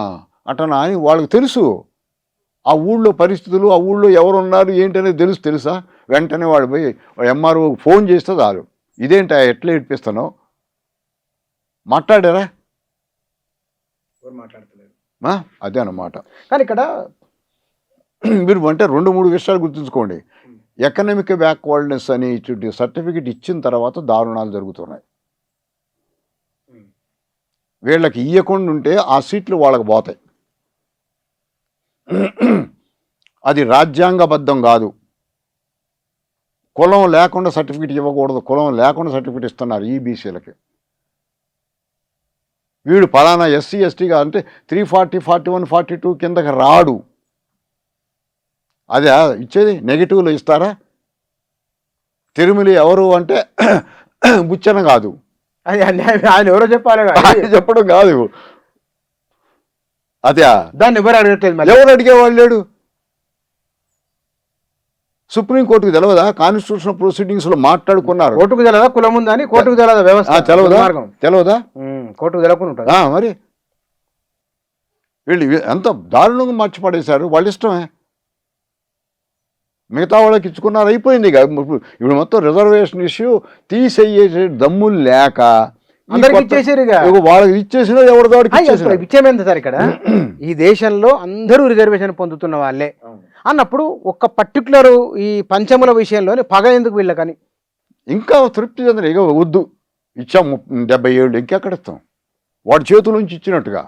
అటనా అని వాళ్ళకి తెలుసు. ఆ ఊళ్ళో పరిస్థితులు, ఆ ఊళ్ళో ఎవరు ఉన్నారు ఏంటనేది తెలుసా. వెంటనే వాడు పోయి ఎంఆర్ఓ ఫోన్ చేస్తే చాలు, ఇదేంటి ఎట్లా ఏడిపిస్తానో మాట్లాడారా? అదే అన్నమాట. కానీ ఇక్కడ మీరు అంటే 2-3 విషయాలు గుర్తుంచుకోండి. ఎకనామిక్ బ్యాక్వర్డ్నెస్ అని సర్టిఫికెట్ ఇచ్చిన తర్వాత దారుణాలు జరుగుతున్నాయి. వీళ్ళకి ఇవ్వకుండా ఉంటే ఆ సీట్లు వాళ్ళకి పోతాయి. అది రాజ్యాంగబద్ధం కాదు. కులం లేకుండా సర్టిఫికెట్ ఇవ్వకూడదు, కులం లేకుండా సర్టిఫికెట్ ఇస్తున్నారు ఈ బీసీలకి. వీడు పలానా ఎస్సీ ఎస్టీగా అంటే 340, 41, 42 కిందకి రాడు. అదే ఇచ్చేది నెగిటివ్లో ఇస్తారా? తిరుమల ఎవరు అంటే బుచ్చన కాదు, ఆయన ఎవరో చెప్పాలి, చెప్పడం కాదు. అదే దాన్ని ఎవరు అడగట్లేదు, ఎవరు అడిగేవాళ్ళు లేడు. సుప్రీంకోర్టుకు తెలవదా? కాన్స్టిట్యూషనల్ ప్రొసీడింగ్స్ లో మాట్లాడుకున్నారు. కోర్టుకు తెలదా కులం ఉందని, కోర్టుకు తెలదా వ్యవస్థ తెలవదా? కోర్టుకు తెలకుండా మరి వీళ్ళు ఎంత దారుణంగా మార్చిపడేశారు. వాళ్ళ ఇష్టమే, మిగతా వాళ్ళకి ఇచ్చుకున్నారు, అయిపోయింది. ఇప్పుడు మొత్తం రిజర్వేషన్ ఇష్యూ తీసేసే దమ్ములు లేక వాళ్ళకి ఇచ్చేసిన ఎవరి విషయమేంత సార్ ఇక్కడ ఈ దేశంలో అందరూ రిజర్వేషన్ పొందుతున్న వాళ్ళే అన్నప్పుడు ఒక పర్టికులర్ ఈ పంచముల విషయంలోనే పగ ఎందుకు వీళ్ళకని ఇంకా తృప్తి చెందిన ఇక వద్దు, ఇచ్చాం 70 ఏళ్ళు, ఇంకెక్కడ ఇస్తాం? వాడి చేతుల నుంచి ఇచ్చినట్టుగా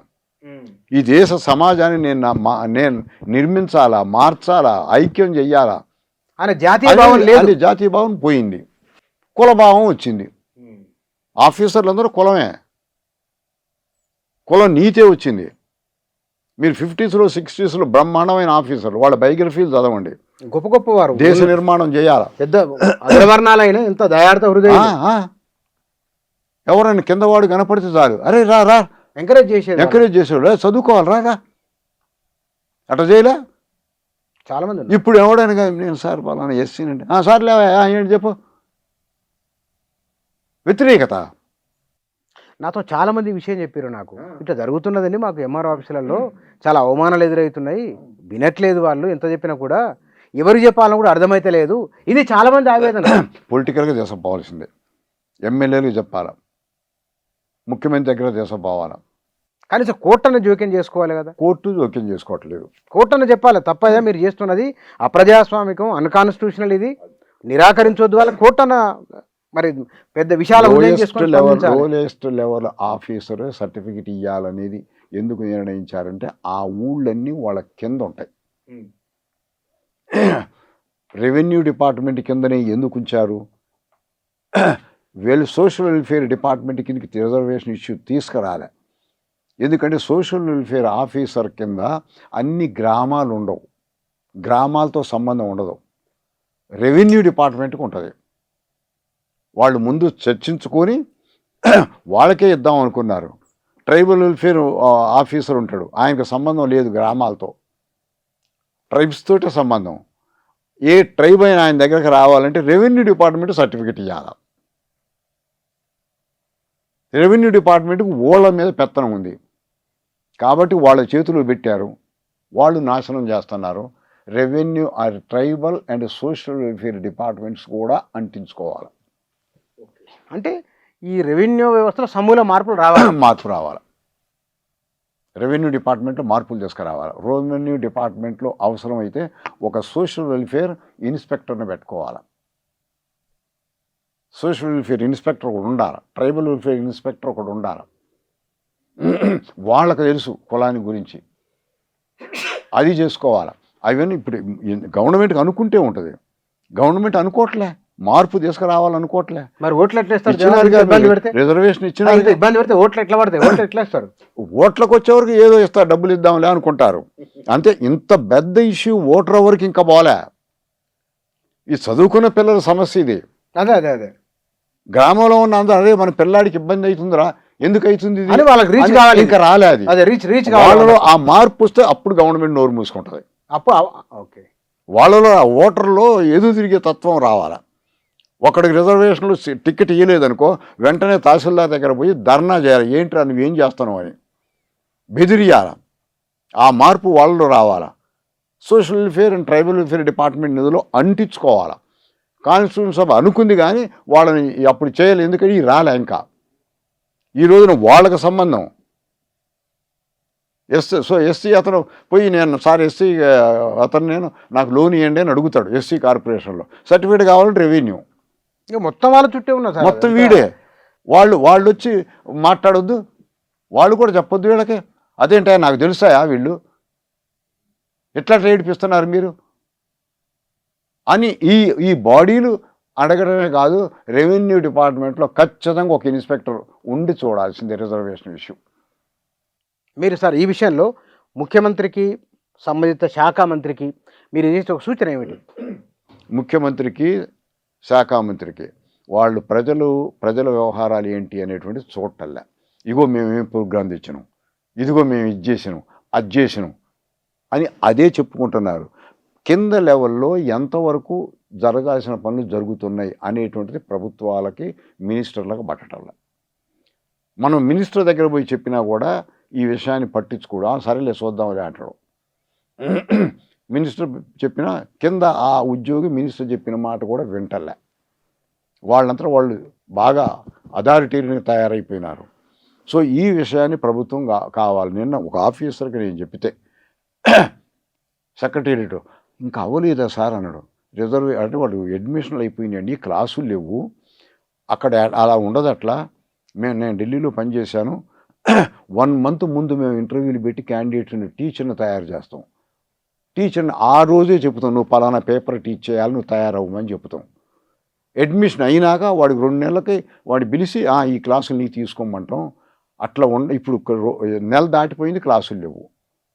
ఈ దేశ సమాజాన్ని నేను నిర్మించాలా, మార్చాలా, ఐక్యం చెయ్యాలా అనే జాతీయ భావం లేదు. జాతీయ భావం పోయింది, కుల భావం వచ్చింది. ఆఫీసర్లు అందరూ కులమే, కులం నీతే వచ్చింది. మీరు 50s, 60s బ్రహ్మాండమైన ఆఫీసర్లు, వాళ్ళ బయోగ్రఫీలు చదవండి, గొప్ప గొప్ప వారు, దేశ నిర్మాణం చేయాలా, పెద్ద అగ్రవర్ణాలైన ఎంత దయార్థ హృదయం. ఎవరైనా కిందవాడు కనపడితే చాలు, అరే రా రా ఎంకరేజ్ చేసేవాడు, చదువుకోవాలి రా రా, అట్లా చేయలే చాలా మంది. ఇప్పుడు ఎవడైనా నేను సార్ పలానా ఎస్సీనండి, సార్ లేవా ఏంటి చెప్పు, వ్యతిరేకత. నాతో చాలా మంది విషయం చెప్పారు, నాకు ఇట్లా జరుగుతున్నదని, మాకు ఎంఆర్ఓ ఆఫీసులలో చాలా అవమానాలు ఎదురవుతున్నాయి, వినట్లేదు వాళ్ళు, ఎంత చెప్పినా కూడా ఎవరు చెప్పాలని కూడా అర్థమైతే లేదు. ఇది చాలా మంది ఆవేదన. పొలిటికల్గా తీసుకుపోవాల్సిందే, ఎమ్మెల్యేలు చెప్పాలా, ముఖ్యమంత్రి దగ్గర తీసుకుపోవాలా, కనీసం కోర్టును జోక్యం చేసుకోవాలి కదా. కోర్టు జోక్యం చేసుకోవట్లేదు, కోర్టును చెప్పాలి తప్పదా మీరు చేస్తున్నది అప్రజాస్వామికం, అన్కాన్స్టిట్యూషనల్, ఇది నిరాకరించొద్దు వాళ్ళ కోర్టున మరి పెద్ద విశాల హృదయం చేసుకొని స్పందించాలి. లోయెస్ట్ లెవెల్ ఆఫీసర్ సర్టిఫికెట్ ఇవ్వాలనేది ఎందుకు నిర్ణయించారంటే ఆ ఊళ్ళన్నీ వాళ్ళ కింద ఉంటాయి. రెవెన్యూ డిపార్ట్మెంట్ కిందనే ఎందుకు ఉంచారు? వీళ్ళు సోషల్ వెల్ఫేర్ డిపార్ట్మెంట్ కిందకి రిజర్వేషన్ ఇష్యూ తీసుకురాలే. ఎందుకంటే సోషల్ వెల్ఫేర్ ఆఫీసర్ కింద అన్ని గ్రామాలు ఉండవు, గ్రామాలతో సంబంధం ఉండదు, రెవెన్యూ డిపార్ట్మెంట్కి ఉంటుంది. వాళ్ళు ముందు చర్చించుకొని వాళ్ళకే ఇద్దాం అనుకున్నారు. ట్రైబల్ వెల్ఫేర్ ఆఫీసర్ ఉంటాడు, ఆయనకు సంబంధం లేదు గ్రామాలతో, ట్రైబ్స్ తోటే సంబంధం. ఏ ట్రైబ్ అయినా ఆయన దగ్గరకు రావాలంటే రెవెన్యూ డిపార్ట్మెంట్ సర్టిఫికెట్ ఇవ్వాలి. రెవెన్యూ డిపార్ట్మెంట్కి ఓళ్ళ మీద పెత్తనం ఉంది కాబట్టి వాళ్ళ చేతులు పెట్టారు, వాళ్ళు నాశనం చేస్తున్నారు. Revenue tribal and social welfare departments కూడా అంటించుకోవాలి. అంటే ఈ రెవెన్యూ వ్యవస్థలో సమూల మార్పులు రావాలి. మార్పు రావాలి. రెవెన్యూ డిపార్ట్మెంట్లో మార్పులు తీసుకురావాలి. రెవెన్యూ డిపార్ట్మెంట్లో అవసరమైతే ఒక సోషల్ వెల్ఫేర్ ఇన్స్పెక్టర్ని పెట్టుకోవాలి. సోషల్ వెల్ఫేర్ ఇన్స్పెక్టర్ ఒకటి ఉండాలి, ట్రైబల్ వెల్ఫేర్ ఇన్స్పెక్టర్ ఒకటి ఉండాలి. వాళ్ళకు తెలుసు కులాన్ని గురించి, అది చేసుకోవాలి. అవన్నీ ఇప్పుడు గవర్నమెంట్కి అనుకుంటే ఉంటుంది, గవర్నమెంట్ అనుకోవట్లే, మార్పు తీసుకురావాలనుకోవట్లే. మరి ఓట్లు ఎట్లా ఇస్తారు? రిజర్వేషన్ ఇచ్చిన ఇబ్బంది పెడితే ఓట్లు ఎట్లా పడతాయి? ఓట్లు ఎట్లా ఇస్తారు? ఓట్లకు వచ్చేవరకు ఏదో ఇస్తారు, డబ్బులు ఇద్దాంలే అనుకుంటారు అంతే. ఇంత పెద్ద ఇష్యూ ఓటర్ వరకు ఇంకా పోలే. ఈ చదువుకున్న పిల్లల సమస్య ఇది. అదే అదే అదే గ్రామంలో ఉన్న అందరూ అదే మన పిల్లాడికి ఇబ్బంది అవుతుందిరా, ఎందుకు అవుతుంది ఇది వాళ్ళకి రీచ్ కావాలి, ఇంకా రాలే. అది అదే రీచ్ వాళ్ళలో ఆ మార్పు వస్తే అప్పుడు గవర్నమెంట్ నోరు మూసుకుంటుంది. అప్పుడు ఓకే, వాళ్ళలో ఆ ఓటర్లో ఎదురు తిరిగే తత్వం రావాలా. ఒకడికి రిజర్వేషన్లు టికెట్ ఇవ్వలేదనుకో వెంటనే తహసీల్దార్ దగ్గర పోయి ధర్నా చేయాలి, ఏంట్రా నువ్వేం చేస్తున్నావు అని బెదిరియాల. ఆ మార్పు వాళ్ళలో రావాలా. Social welfare and tribal welfare department నిధులు అంటించుకోవాలా. కాన్స్టిట్యూషన్ సభ అనుకుంది కానీ వాళ్ళని అప్పుడు చేయాలి, ఎందుకంటే రాలే. ఇంకా ఈ రోజున వాళ్ళకి సంబంధం ఎస్సీ అతను పోయి నేను సార్ ఎస్సీ అతను నాకు లోన్ ఇవ్వండి అని అడుగుతాడు. ఎస్సీ కార్పొరేషన్లో సర్టిఫికేట్ కావాలంటే రెవెన్యూ మొత్తం వాళ్ళ చుట్టే ఉన్నారు, మొత్తం వీడే. వాళ్ళు వచ్చి మాట్లాడొద్దు, వాళ్ళు కూడా చెప్పొద్దు వీళ్ళకి. అదేంటా నాకు తెలుసాయా వీళ్ళు ఎట్లా ఏడిపిస్తున్నారు మీరు అని ఈ బాడీలు అడగడమే కాదు, రెవెన్యూ డిపార్ట్మెంట్లో ఖచ్చితంగా ఒక ఇన్స్పెక్టర్ ఉండి చూడాల్సిందే రిజర్వేషన్ ఇష్యూ. మీరు సార్ ఈ విషయంలో ముఖ్యమంత్రికి సంబంధిత శాఖ మంత్రికి మీరు చేసే ఒక సూచన ఏమిటి? ముఖ్యమంత్రికి శాఖ మంత్రికి వాళ్ళు ప్రజల వ్యవహారాలు ఏంటి అనేటువంటి చూడటల్లా. ఇగో మేము ఏం ప్రోగ్రాం తెచ్చినాం, ఇదిగో మేము ఇది చేసినాం, అది చేసినాం అని అదే చెప్పుకుంటున్నారు. కింద లెవెల్లో ఎంతవరకు జరగాల్సిన పనులు జరుగుతున్నాయి అనేటువంటిది ప్రభుత్వాలకి మినిస్టర్లకు పట్టటల్లా. మనం మినిస్టర్ దగ్గర పోయి చెప్పినా కూడా ఈ విషయాన్ని పట్టించుకోవడం, సరేలే చూద్దాంలే అంటాడు. మినిస్టర్ చెప్పినా కింద ఆ ఉద్యోగి మినిస్టర్ చెప్పిన మాట కూడా వింటలే. వాళ్ళంతా వాళ్ళు బాగా అథారిటీని తయారైపోయినారు. సో ఈ విషయాన్ని ప్రభుత్వం కావాలి. నిన్న ఒక ఆఫీసర్కి నేను చెప్పితే సెక్రటేరియట్ ఇంకా అవ్వలేదా సార్ అన్నాడు. అంటే వాడు అడ్మిషన్లు అయిపోయినాయండి, క్లాసులు లేవు అక్కడ, అలా ఉండదు అట్లా. నేను ఢిల్లీలో పనిచేశాను, 1 month ముందు మేము ఇంటర్వ్యూలు పెట్టి క్యాండిడేట్ని టీచర్ని తయారు చేస్తాం. టీచర్ని ఆ రోజే చెప్తాం, నువ్వు పలానా పేపర్ టీచ్ చేయాలి, నువ్వు తయారవ్వమని చెప్తాం. అడ్మిషన్ అయినాక వాడికి 2 నెలలకి వాడిని పిలిచి ఈ క్లాసులు నీకు తీసుకోమంటాం. అట్లా ఇప్పుడు నెల దాటిపోయింది, క్లాసులు లేవు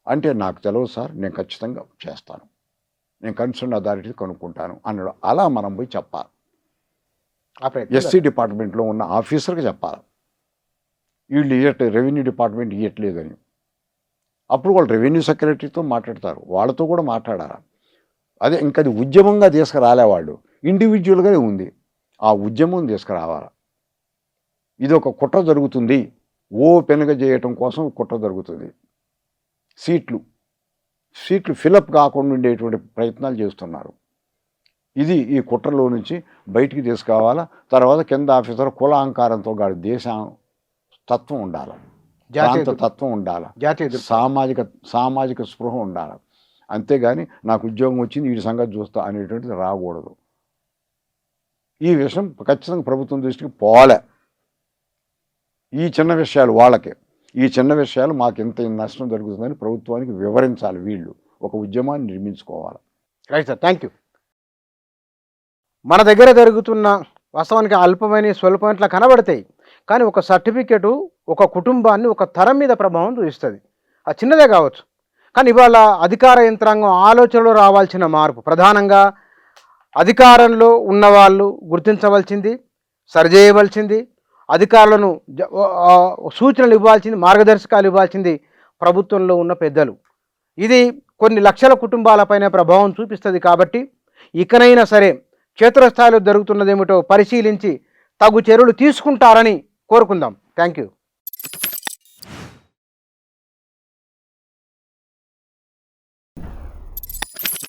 అంటే నాకు తెలియదు సార్, నేను ఖచ్చితంగా చేస్తాను, నేను కన్సర్న్ అథారిటీ కనుక్కుంటాను అన్నాడు. అలా మనం పోయి చెప్పాలి, ఎస్సీ డిపార్ట్మెంట్లో ఉన్న ఆఫీసర్కి చెప్పాలి, వీళ్ళు రెవెన్యూ డిపార్ట్మెంట్ ఇవ్వట్లేదని. అప్పుడు వాళ్ళు రెవెన్యూ సెక్రటరీతో మాట్లాడతారు, వాళ్ళతో కూడా మాట్లాడాలి. అదే ఇంకా అది ఉద్యమంగా తీసుకురాలే, వాళ్ళు ఇండివిజువల్గానే ఉంది. ఆ ఉద్యమం తీసుకురావాలి. ఇది ఒక కుట్ర జరుగుతుంది, ఓపెన్గా చేయటం కోసం కుట్ర జరుగుతుంది. సీట్లు ఫిలప్ కాకుండా ఉండేటువంటి ప్రయత్నాలు చేస్తున్నారు. ఇది ఈ కుట్రలో నుంచి బయటికి తీసుకురావాలా. తర్వాత కింద ఆఫీసర్ కులాంకారంతో కాదు, దేశ తత్వం ఉండాలి, ప్రాంత తత్వం ఉండాలి, సామాజిక స్పృహ ఉండాలి. అంతేగాని నాకు ఉద్యోగం వచ్చింది వీడి సంగతి చూస్తా అనేటువంటిది రాకూడదు. ఈ విషయం ఖచ్చితంగా ప్రభుత్వం దృష్టికి పోలే. ఈ చిన్న విషయాలు వాళ్ళకి, ఈ చిన్న విషయాలు మాకు ఇంత నష్టం జరుగుతుందని ప్రభుత్వానికి వివరించాలి. వీళ్ళు ఒక ఉద్యమాన్ని నిర్మించుకోవాలి. Right sir, thank you. మన దగ్గర జరుగుతున్న వాస్తవానికి అల్పమైన స్వల్పమైనట్లా కనబడతాయి, కానీ ఒక సర్టిఫికెటు ఒక కుటుంబాన్ని ఒక తరం మీద ప్రభావం చూపిస్తుంది. అది చిన్నదే కావచ్చు, కానీ ఇవాళ అధికార యంత్రాంగం ఆలోచనలో రావాల్సిన మార్పు ప్రధానంగా అధికారంలో ఉన్నవాళ్ళు గుర్తించవలసింది, సరిచేయవలసింది, అధికారులను సూచనలు ఇవ్వాల్సింది, మార్గదర్శకాలు ఇవ్వాల్సింది ప్రభుత్వంలో ఉన్న పెద్దలు. ఇది కొన్ని లక్షల కుటుంబాలపైన ప్రభావం చూపిస్తుంది. కాబట్టి ఇకనైనా సరే క్షేత్రస్థాయిలో జరుగుతున్నదేమిటో పరిశీలించి తగు చర్యలు తీసుకుంటారని కోరుకుందాం. Thank you.